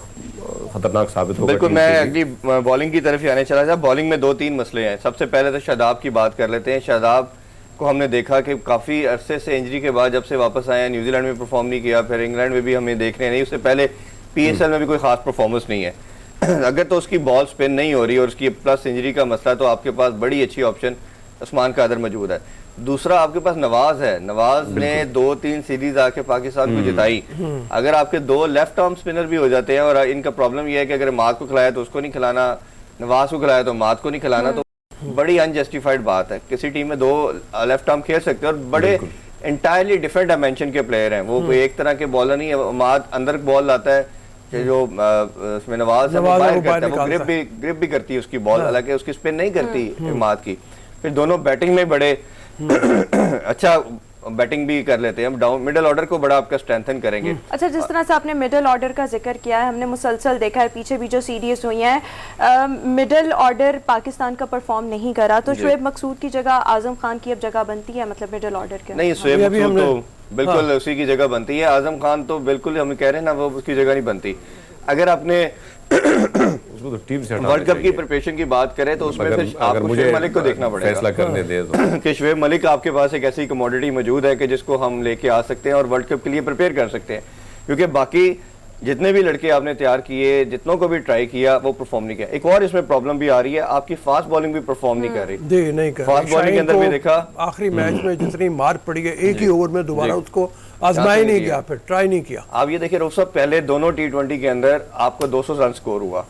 خطرناک ثابت ہوگا؟ بالکل, میں اگلی بالنگ کی طرف ہی آنے چلا جا. بالنگ میں 2-3 مسئلے ہیں. سب سے پہلے تو شاداب کی بات کر لیتے ہیں. شاداب کو ہم نے دیکھا کہ کافی عرصے سے انجری کے بعد جب سے واپس آئے ہیں, نیوزی لینڈ میں پرفارم نہیں کیا, پھر انگلینڈ میں بھی ہمیں دیکھنے نہیں, اس سے پہلے PSL میں بھی کوئی خاص پرفارمنس نہیں ہے. اگر تو اس کی بال سپن نہیں ہو رہی اور اس کی پلس انجری کا مسئلہ, تو آپ کے پاس بڑی اچھی آپشن عثمان قادر موجود ہے. دوسرا آپ کے پاس نواز ہے. نواز نے 2-3 سیریز آ کے پاکستان کو جتائی. اگر آپ کے 2 لیفٹ آرم اسپنر بھی ہو جاتے ہیں, اور ان کا پرابلم یہ ہے کہ اگر مات کو کھلایا تو اس کو نہیں کھلانا, نواز کو کھلایا تو مات کو نہیں کھلانا, تو بڑی انجسٹیفائڈ بات ہے. کسی ٹیم میں 2 لیفٹ آرم کھیل سکتے ہیں اور بڑے انٹائرلی ڈفرنٹ ڈائمینشن کے پلیئر ہیں. وہ کوئی ایک طرح کے بالر نہیں ہے. مات اندر بال لاتا ہے کہ جو اس میں نواز ہے وہ باہر کرتا ہے, وہ گرپ بھی کرتی ہے اس کی بال, حالانکہ اس کی اسپن نہیں کرتی مات کی. پھر دونوں بیٹنگ میں بڑے اچھا بیٹنگ بھی کر لیتے ہیں. ہم ڈاؤن مڈل آرڈر کو بڑا آپ کا اسٹرینتھن کریں گے. اچھا, جس طرح سے آپ نے مڈل آرڈر کا ذکر کیا ہے, ہم نے مسلسل دیکھا ہے پیچھے بھی جو سیریز ہوئی ہیں, مڈل آرڈر پاکستان کا پرفارم نہیں کرا, تو شعیب مقصود کی جگہ اعظم خان کی اب جگہ بنتی ہے مطلب مڈل آرڈر کے؟ نہیں, شعیب مقصود تو بالکل اسی کی جگہ بنتی ہے. اعظم خان تو بالکل ہم کہہ رہے ہیں نا وہ اس کی جگہ نہیں بنتی. اگر آپ نے ورلڈ کپ کی پریپریشن کی بات کریں تو اس میں پھر آپ کو شعیب ملک کو دیکھنا پڑے گا کہ شعیب ملک آپ کے پاس ایک ایسی کموڈٹی موجود ہے کہ جس کو ہم لے کے آ سکتے ہیں اور ورلڈ کپ کے لیے پریپیئر کر سکتے ہیں. کیونکہ باقی جتنے بھی لڑکے آپ نے تیار کیے, جتنوں کو بھی ٹرائی کیا, وہ پرفارم نہیں کیا. ایک اور اس میں پرابلم بھی آ رہی ہے, آپ کی فاسٹ بالنگ بھی پرفارم نہیں کر رہی. فاسٹ بالنگ کے اندر بھی دیکھا آخری میچ میں جتنی مار پڑی ہے ایک ہی اوور میں دوبارہ اس کو آزمایا نہیں گیا, پھر ٹرائی نہیں کیا. آپ یہ دیکھیں روف صاحب, پہلے دونوں T20 کے اندر آپ کو 200 رن سکور ہوا,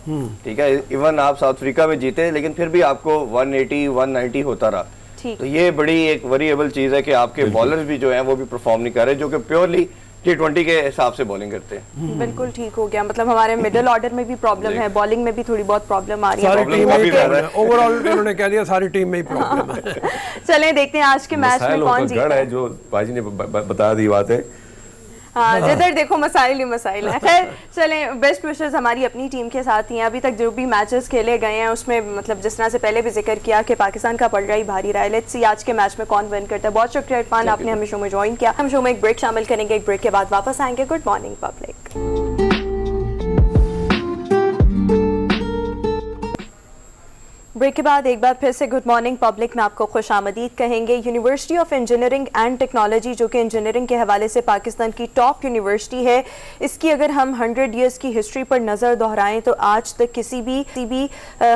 ٹھیک ہے, ایون آپ ساؤتھ افریقہ میں جیتے لیکن پھر بھی آپ کو 180 190 ہوتا رہا. تو یہ بڑی ایک ویریبل چیز ہے کہ آپ کے بالرز بھی جو ہیں وہ بھی پرفارم نہیں کر رہے, جو کہ پیورلی T20 کے حساب سے بالنگ کرتے ہیں. بالکل ٹھیک ہو گیا, مطلب ہمارے مڈل آرڈر میں بھی پرابلم ہے, بالنگ میں بھی تھوڑی بہت پرابلم آ رہی ہے. اوور آل انہوں نے کہہ دیا ساری ٹیم میں ہی پرابلم ہے. چلیں دیکھتے ہیں آج کے میچ میں کون جیتا ہے. جو باجی نے بتا دی بات ہے, ہاں جدھر دیکھو مسائل ہی مسائل ہیں. خیر چلیں, بیسٹ وشز ہماری اپنی ٹیم کے ساتھ ہی ہیں. ابھی تک جو بھی میچز کھیلے گئے ہیں اس میں مطلب جس طرح سے پہلے بھی ذکر کیا کہ پاکستان کا پلڑا ہی بھاری رہا ہے. لیٹس سی آج کے میچ میں کون ون کرتا ہے. بہت شکریہ عرفان, آپ نے ہمیں شو میں جوائن کیا. ہم شو میں ایک بریک شامل کریں گے, ایک بریک کے بعد واپس آئیں گے. Good morning public. بریک کے بعد ایک بار پھر سے گڈ مارننگ پبلک میں آپ کو خوش آمدید کہیں گے. University of engineering and technology جو کہ انجینئرنگ کے حوالے سے پاکستان کی ٹاپ یونیورسٹی ہے, اس کی اگر ہم 100 ایئرس کی ہسٹری پر نظر دہرائیں تو آج تک کسی بھی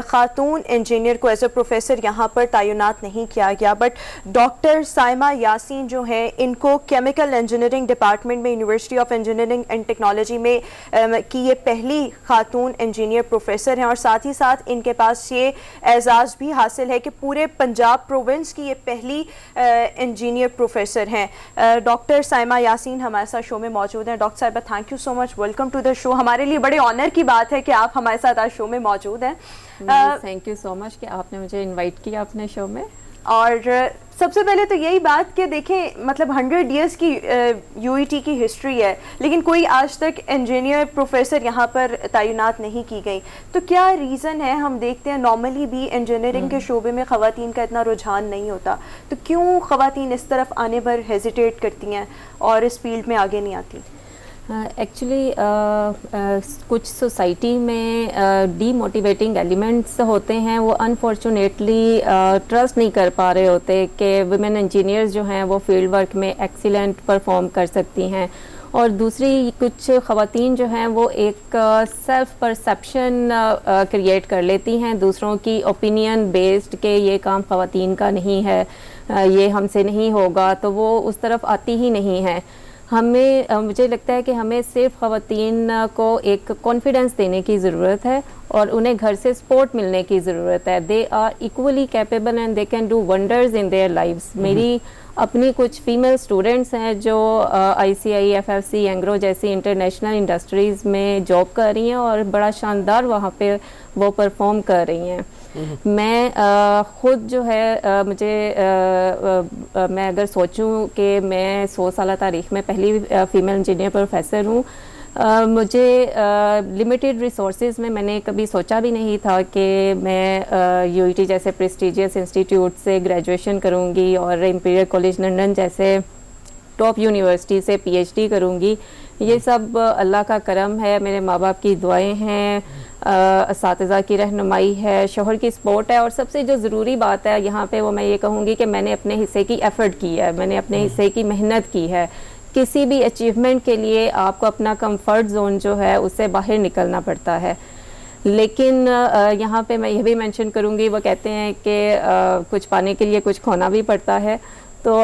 خاتون انجینئر کو ایز اے پروفیسر یہاں پر تعینات نہیں کیا گیا. بٹ ڈاکٹر سائمہ یاسین جو ہیں, ان کو کیمیکل انجینئرنگ ڈپارٹمنٹ میں university of engineering and technology میں کی یہ پہلی خاتون انجینئر پروفیسر ہیں, اور ساتھ ہی ساتھ ان کے پاس یہ اعزاز بھی حاصل ہے کہ پورے پنجاب پروونس کی یہ پہلی انجینئر پروفیسر ہیں. ڈاکٹر سائمہ یاسین ہمارے ساتھ شو میں موجود ہیں. ڈاکٹر صاحبہ thank you so much, welcome to the show. ہمارے لیے بڑے آنر کی بات ہے کہ آپ ہمارے ساتھ آج شو میں موجود ہیں. تھینک یو سو مچ کہ آپ نے مجھے انوائٹ کیا اپنے شو میں. اور سب سے پہلے تو یہی بات کہ دیکھیں مطلب 100 ایئرس کی یو ای ٹی کی ہسٹری ہے, لیکن کوئی آج تک انجینئر پروفیسر یہاں پر تعینات نہیں کی گئی. تو کیا ریزن ہے؟ ہم دیکھتے ہیں نارملی بھی انجینئرنگ کے شعبے میں خواتین کا اتنا رجحان نہیں ہوتا, تو کیوں خواتین اس طرف آنے پر ہیزیٹیٹ کرتی ہیں اور اس فیلڈ میں آگے نہیں آتی؟ ایکچولی کچھ سوسائٹی میں ڈی موٹیویٹنگ ایلیمنٹس ہوتے ہیں, وہ انفارچونیٹلی ٹرسٹ نہیں کر پا رہے ہوتے کہ ویمن انجینئرز جو ہیں وہ فیلڈ ورک میں ایکسیلنٹ پرفارم کر سکتی ہیں. اور دوسری کچھ خواتین جو ہیں وہ ایک سیلف پرسیپشن کریٹ کر لیتی ہیں دوسروں کی اوپینین بیسڈ کہ یہ کام خواتین کا نہیں ہے, یہ ہم سے نہیں ہوگا, تو وہ اس طرف آتی ہی نہیں ہیں. مجھے لگتا ہے کہ ہمیں صرف خواتین کو ایک کانفیڈنس دینے کی ضرورت ہے اور انہیں گھر سے سپورٹ ملنے کی ضرورت ہے. They are equally capable and they can do wonders in their lives. میری اپنی کچھ فیمیل اسٹوڈنٹس ہیں جو ICI, FFC, اینگرو جیسی انٹرنیشنل انڈسٹریز میں جاب کر رہی ہیں اور بڑا شاندار وہاں پہ وہ پرفارم کر رہی ہیں. میں خود جو ہے میں اگر سوچوں کہ میں 100 سالہ تاریخ میں پہلی فیمیل انجینئر پروفیسر ہوں, مجھے لمیٹیڈ ریسورسز میں نے کبھی سوچا بھی نہیں تھا کہ میں UET جیسے پریسٹیجیس انسٹیٹیوٹ سے گریجویشن کروں گی اور امپیریل کالج لنڈن جیسے ٹاپ یونیورسٹی سے PhD کروں گی. یہ سب اللہ کا کرم ہے, میرے ماں باپ کی دعائیں ہیں, اساتذہ کی رہنمائی ہے, شوہر کی سپورٹ ہے, اور سب سے جو ضروری بات ہے یہاں پہ وہ میں یہ کہوں گی کہ میں نے اپنے حصے کی ایفرٹ کی ہے, میں نے اپنے حصے کی محنت کی ہے. کسی بھی اچیومنٹ کے لیے آپ کو اپنا کمفرٹ زون جو ہے اس سے باہر نکلنا پڑتا ہے. لیکن یہاں پہ میں یہ بھی مینشن کروں گی, وہ کہتے ہیں کہ کچھ پانے کے لیے کچھ کھونا بھی پڑتا ہے. تو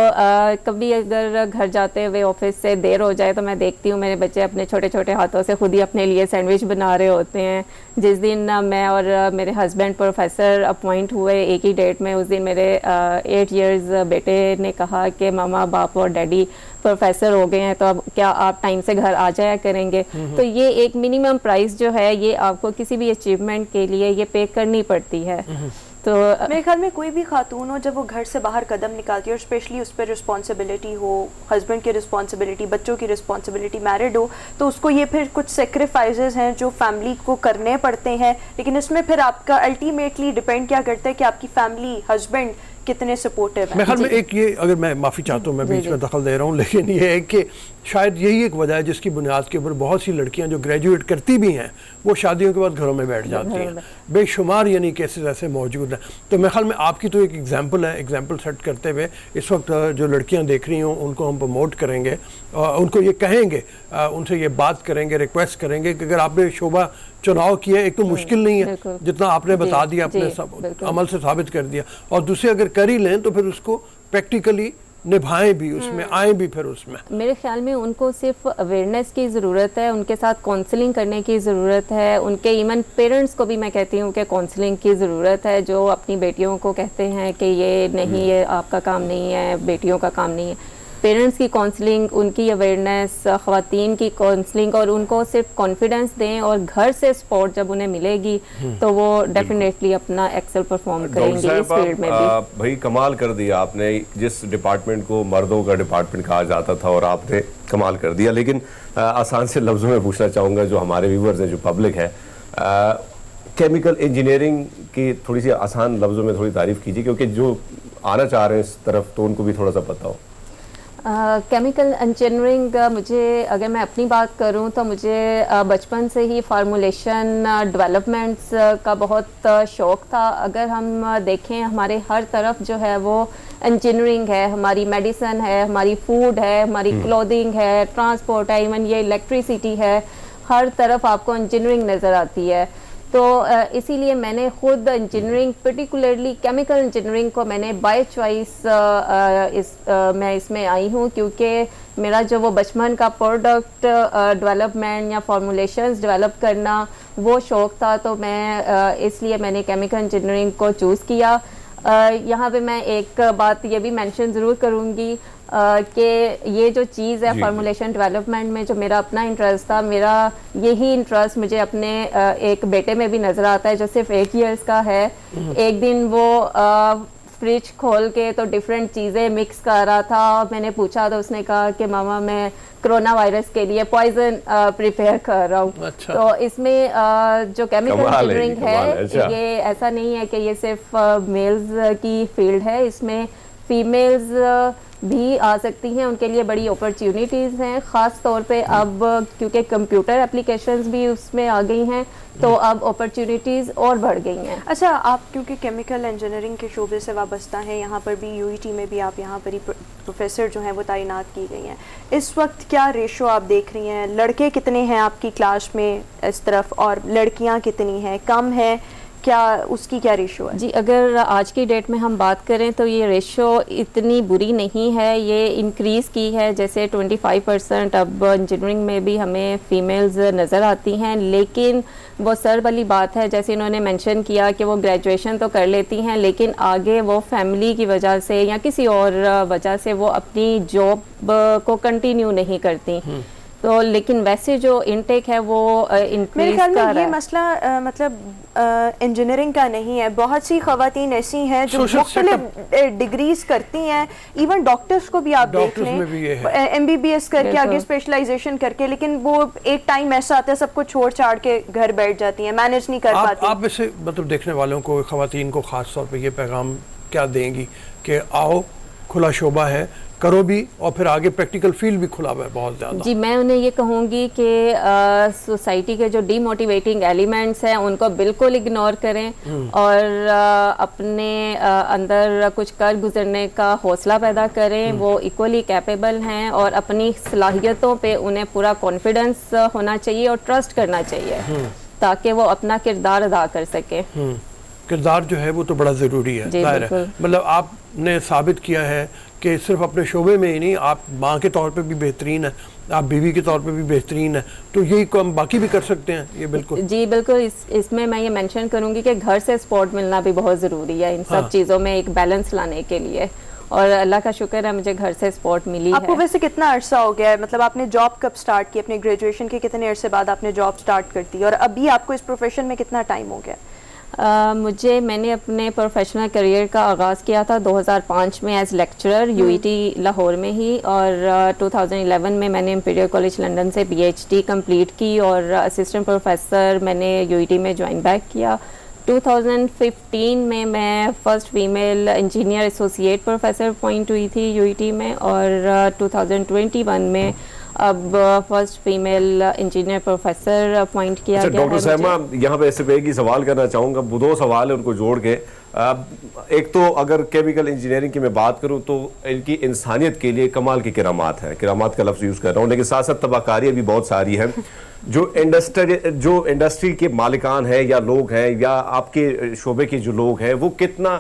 کبھی اگر گھر جاتے ہوئے آفس سے دیر ہو جائے تو میں دیکھتی ہوں میرے بچے اپنے چھوٹے چھوٹے ہاتھوں سے خود ہی اپنے لیے سینڈوچ بنا رہے ہوتے ہیں. جس دن میں اور میرے ہسبینڈ پروفیسر اپوائنٹ ہوئے ایک ہی ڈیٹ میں, اس دن میرے 8 ایئرز بیٹے نے کہا کہ ماما باپ اور ڈیڈی پروفیسر ہو گئے ہیں تو اب کیا آپ ٹائم سے گھر آ جایا کریں گے. تو یہ ایک منیمم پرائز جو ہے یہ آپ کو کسی بھی اچیومنٹ کے لیے یہ پے کرنی پڑتی ہے. تو میرے خیال میں کوئی بھی خاتون ہو جب وہ گھر سے باہر قدم نکالتی ہے اور اسپیشلی اس پہ رسپانسبلٹی ہو, ہسبینڈ کی رسپانسبلٹی, بچوں کی رسپانسبلٹی, میرڈ ہو, تو اس کو یہ پھر کچھ سیکریفائزز ہیں جو فیملی کو کرنے پڑتے ہیں, لیکن اس میں پھر آپ کا الٹیمیٹلی ڈپینڈ کیا کرتا ہے کہ آپ کی فیملی, ہسبینڈ کتنے سپورٹیو ہیں. میرے خیال میں ایک یہ, اگر میں معافی چاہتا ہوں میں بیچ میں دخل دے رہا ہوں, لیکن یہ ہے کہ شاید یہی ایک وجہ ہے جس کی بنیاد کے اوپر بہت سی لڑکیاں جو گریجویٹ کرتی بھی ہیں وہ شادیوں کے بعد گھروں میں بیٹھ جاتی ہیں. بے شمار یعنی کیسز ایسے موجود ہیں. تو میرے خیال میں آپ کی تو ایک ایگزامپل ہے, ایگزامپل سیٹ کرتے ہوئے اس وقت جو لڑکیاں دیکھ رہی ہوں ان کو ہم پروموٹ کریں گے, ان کو یہ کہیں گے, ان سے یہ بات کریں گے, ریکویسٹ کریں گے کہ اگر آپ نے شعبہ چناؤ کیا, ایک تو مشکل نہیں ہے جتنا آپ نے بتا دیا, اپنے عمل سے ثابت کر دیا, اور دوسرے اگر کر ہی لیں تو پھر اس کو پریکٹیکلی نبھائیں بھی, اس میں آئیں بھی. پھر اس میں میرے خیال میں ان کو صرف اویئرنیس کی ضرورت ہے, ان کے ساتھ کاؤنسلنگ کرنے کی ضرورت ہے, ان کے ایون پیرنٹس کو بھی میں کہتی ہوں کہ کاؤنسلنگ کی ضرورت ہے, جو اپنی بیٹیوں کو کہتے ہیں کہ یہ نہیں, یہ آپ کا کام نہیں ہے, بیٹیوں کا کام نہیں ہے. پیرنٹس کی کاؤنسلنگ, ان کی اویئرنیس, خواتین کی کاؤنسلنگ, اور ان کو صرف کانفیڈنس دیں, اور گھر سے سپورٹ جب انہیں ملے گی تو وہ ڈیفینیٹلی اپنا ایکسل پرفارم کریں گے اس فیلڈ میں بھی. بھائی کمال کر دیا آپ نے, جس ڈپارٹمنٹ کو مردوں کا ڈپارٹمنٹ کہا جاتا تھا اور آپ نے کمال کر دیا. لیکن آسان سے لفظوں میں پوچھنا چاہوں گا جو ہمارے ویورز ہیں, جو پبلک ہے, کیمیکل انجینئرنگ کی تھوڑی سی آسان لفظوں میں تھوڑی تعریف کیجیے, کیونکہ جو آنا چاہ رہے ہیں اس طرف تو ان کو بھی تھوڑا سا پتہ ہو. کیمیکل انجینئرنگ, مجھے اگر میں اپنی بات کروں تو مجھے بچپن سے ہی فارمولیشن ڈیولپمنٹس کا بہت شوق تھا. اگر ہم دیکھیں ہمارے ہر طرف جو ہے وہ انجینئرنگ ہے, ہماری میڈیسن ہے, ہماری فوڈ ہے, ہماری کلودنگ ہے, ٹرانسپورٹ ہے, ایون یہ الیکٹریسٹی ہے, ہر طرف آپ کو انجینئرنگ نظر آتی ہے. تو اسی لیے میں نے خود انجینئرنگ, پرٹیکولرلی کیمیکل انجینئرنگ کو میں نے بائی چوائس میں اس میں آئی ہوں, کیونکہ میرا جو وہ بچپن کا پروڈکٹ ڈیولپمنٹ یا فارمولیشنز ڈیولپ کرنا وہ شوق تھا, تو میں اس لیے میں نے کیمیکل انجینئرنگ کو چوز کیا. یہاں پہ میں ایک بات یہ بھی مینشن ضرور کروں گی کہ یہ جو چیز ہے فارمولیشن ڈیولپمنٹ میں جو میرا اپنا انٹرسٹ تھا, میرا یہی انٹرسٹ مجھے اپنے ایک بیٹے میں بھی نظر آتا ہے جو صرف 1 ایئرس کا ہے. ایک دن وہ فریج کھول کے تو ڈفرینٹ چیزیں مکس کر رہا تھا, میں نے پوچھا تو اس نے کہا کہ ماما میں کرونا وائرس کے لیے پوائزن پریپیئر کر رہا ہوں. تو اس میں جو کیمیکل انجینئرنگ ہے یہ ایسا نہیں ہے کہ یہ صرف میلز کی فیلڈ ہے, اس میں فیمیلز بھی آ سکتی ہیں, ان کے لیے بڑی اپرچونیٹیز ہیں, خاص طور پہ اب کیونکہ کمپیوٹر اپلیکیشنز بھی اس میں آ گئی ہیں تو اب اپرچونیٹیز اور بڑھ گئی ہیں. اچھا, آپ کیونکہ کیمیکل انجینئرنگ کے شعبے سے وابستہ ہیں, یہاں پر بھی UET میں بھی آپ یہاں پر ہی پروفیسر جو ہیں وہ تعینات کی گئی ہیں, اس وقت کیا ریشو آپ دیکھ رہی ہیں, لڑکے کتنے ہیں آپ کی کلاس میں اس طرف, اور لڑکیاں کتنی ہیں, کم ہیں, کیا اس کی کیا ریشو ہے؟ جی اگر آج کی ڈیٹ میں ہم بات کریں تو یہ ریشو اتنی بری نہیں ہے, یہ انکریز کی ہے. جیسے 25% اب انجینئرنگ میں بھی ہمیں فیمیلز نظر آتی ہیں, لیکن وہ سر والی بات ہے جیسے انہوں نے مینشن کیا کہ وہ گریجویشن تو کر لیتی ہیں لیکن آگے وہ فیملی کی وجہ سے یا کسی اور وجہ سے وہ اپنی جاب کو کنٹینیو نہیں کرتی. تو لیکن ویسے جو انٹیک ہے وہ میرے خیال میں یہ مسئلہ مطلب انجینئرنگ کا نہیں ہے, بہت سی خواتین ایسی ہیں جو مختلف ڈگریز کرتی ہیں, ایون ڈاکٹرز کو بھی آپ دیکھ لیں MBBS کر کے آگے اسپیشلائزیشن کر کے, لیکن وہ ایک ٹائم ایسا آتا ہے سب کو چھوڑ چھاڑ کے گھر بیٹھ جاتی ہیں, مینیج نہیں کر پاتی. آپ اسے مطلب دیکھنے والوں کو, خواتین کو خاص طور پہ یہ پیغام کیا دیں گی کہ آؤ, کھلا شعبہ ہے, کرو بھی, اور پھر آگے پریکٹیکل فیلڈ بھی کھلا ہوا ہے بہت زیادہ. جی میں انہیں یہ کہوں گی کہ سوسائٹی کے جو ڈی موٹیویٹنگ ایلیمنٹس ہیں ان کو بالکل اگنور کریں اور اپنے اندر کچھ کر گزرنے کا حوصلہ پیدا کریں. وہ ایکولی کیپیبل ہیں اور اپنی صلاحیتوں پہ انہیں پورا کانفیڈنس ہونا چاہیے اور ٹرسٹ کرنا چاہیے تاکہ وہ اپنا کردار ادا کر سکیں. کردار جو ہے وہ تو بڑا ضروری ہے, ظاہر ہے. مطلب آپ نے ثابت کیا ہے کہ صرف اپنے شعبے میں ہی نہیں, آپ ماں کے طور پہ بھی بہترین ہیں, آپ بیوی کے طور پہ بھی بہترین ہیں, تو یہی کام باقی بھی کر سکتے ہیں. یہ بالکل جی بالکل. اس میں یہ مینشن کروں گی کہ گھر سے سپورٹ ملنا بھی بہت ضروری ہے ان سب چیزوں میں ایک بیلنس لانے کے لیے, اور اللہ کا شکر ہے مجھے گھر سے سپورٹ ملی ہے. آپ کو ویسے کتنا عرصہ ہو گیا ہے, مطلب آپ نے جاب کب سٹارٹ کی, اپنے گریجویشن کے کتنے عرصے بعد آپ نے جاب سٹارٹ کر دی, اور ابھی آپ کو اس پروفیشن میں کتنا ٹائم ہو گیا؟ میں نے اپنے پروفیشنل کریئر کا آغاز کیا تھا 2005 میں ایز لیکچرر UET لاہور میں ہی، اور 2011 میں نے امپیریل کالج لنڈن سے PhD کمپلیٹ کی اور اسسٹنٹ پروفیسر میں نے UET میں جوائن بیک کیا۔ 2015 میں first female engineer associate professor appoint ہوئی تھی UET میں، اور 2021 میں اب first female engineer professor appoint کیا گیا ہے۔ ڈاکٹر صاحبہ یہاں پہ صرف ایک ہی سوال کرنا چاہوں گا، دو سوال ہیں ان کو جوڑ کے۔ ایک تو اگر کیمیکل انجینئرنگ کی میں بات کروں تو ان کی انسانیت کے لیے کمال کی کرامات ہیں، کرامات کا لفظ یوز کر رہا ہوں، لیکن ساتھ ساتھ تباہ کاریاں بھی بہت ساری ہیں۔ جو انڈسٹری کے مالکان ہیں یا لوگ ہیں یا آپ کے شعبے کے جو لوگ ہیں وہ کتنا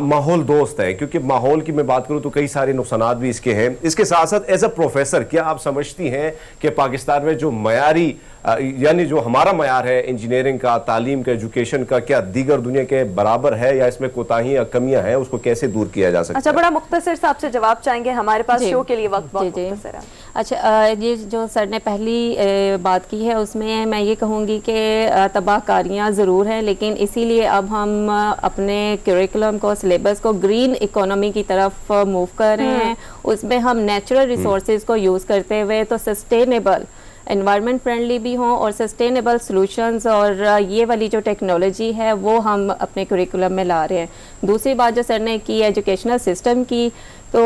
ماحول دوست ہے، کیونکہ ماحول کی میں بات کروں تو کئی سارے نقصانات بھی اس کے ہیں۔ اس کے ساتھ ساتھ ایز اے پروفیسر کیا آپ سمجھتی ہیں کہ پاکستان میں جو معیاری یعنی جو ہمارا معیار ہے انجینئرنگ کا، تعلیم کا، ایجوکیشن کا، کیا دیگر دنیا کے برابر ہے یا اس میں کوتاہیاں یا کمیاں ہیں، اس کو کیسے دور کیا جا سکتا ہے؟ اچھا، بڑا مختصر سے آپ سے جواب چاہیں گے، ہمارے پاس شو کے لیے وقت بہت مختصر ہے۔ اچھا، یہ جو سر نے پہلی بات کی ہے اس میں یہ کہوں گی کہ تباہ کاریاں ضرور ہیں، لیکن اسی لیے اب ہم اپنے کریکولم کو، سلیبس کو گرین اکانومی کی طرف موو کر رہے ہیں۔ اس میں ہم نیچرل ریسورسز کو یوز کرتے ہوئے تو سسٹینیبل، انوائرمنٹ فرینڈلی بھی ہوں اور سسٹینیبل سلوشنز، اور یہ والی جو ٹیکنالوجی ہے وہ ہم اپنے کریکولم میں لا رہے ہیں۔ دوسری بات جو سر نے کی ایجوکیشنل سسٹم کی، تو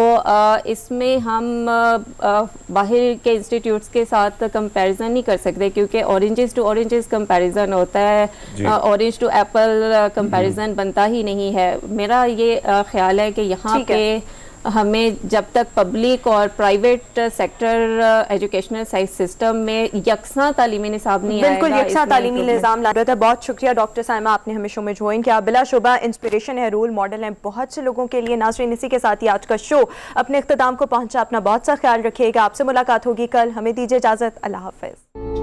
اس میں ہم باہر کے انسٹیٹیوٹس کے ساتھ کمپیریزن نہیں کر سکتے، کیونکہ اورنجز ٹو اورنجز کمپیریزن ہوتا ہے، اورنج ٹو ایپل کمپیریزن بنتا ہی نہیں ہے۔ میرا یہ خیال ہے کہ یہاں پہ ہمیں جب تک پبلک اور پرائیویٹ سیکٹر ایجوکیشنل سسٹم میں یکساں تعلیمی نصاب نہیں آئے گا، بالکل یکساں تعلیمی نظام لا رہا ہے۔ بہت شکریہ ڈاکٹر سائمہ، آپ نے ہمیں شو میں جوائن کیا، بلا شبہ انسپریشن ہے، رول ماڈل ہیں بہت سے لوگوں کے لیے۔ ناظرین، اسی کے ساتھ ہی آج کا شو اپنے اختتام کو پہنچا، اپنا بہت سا خیال رکھیے گا، آپ سے ملاقات ہوگی کل، ہمیں دیجیے اجازت، اللہ حافظ۔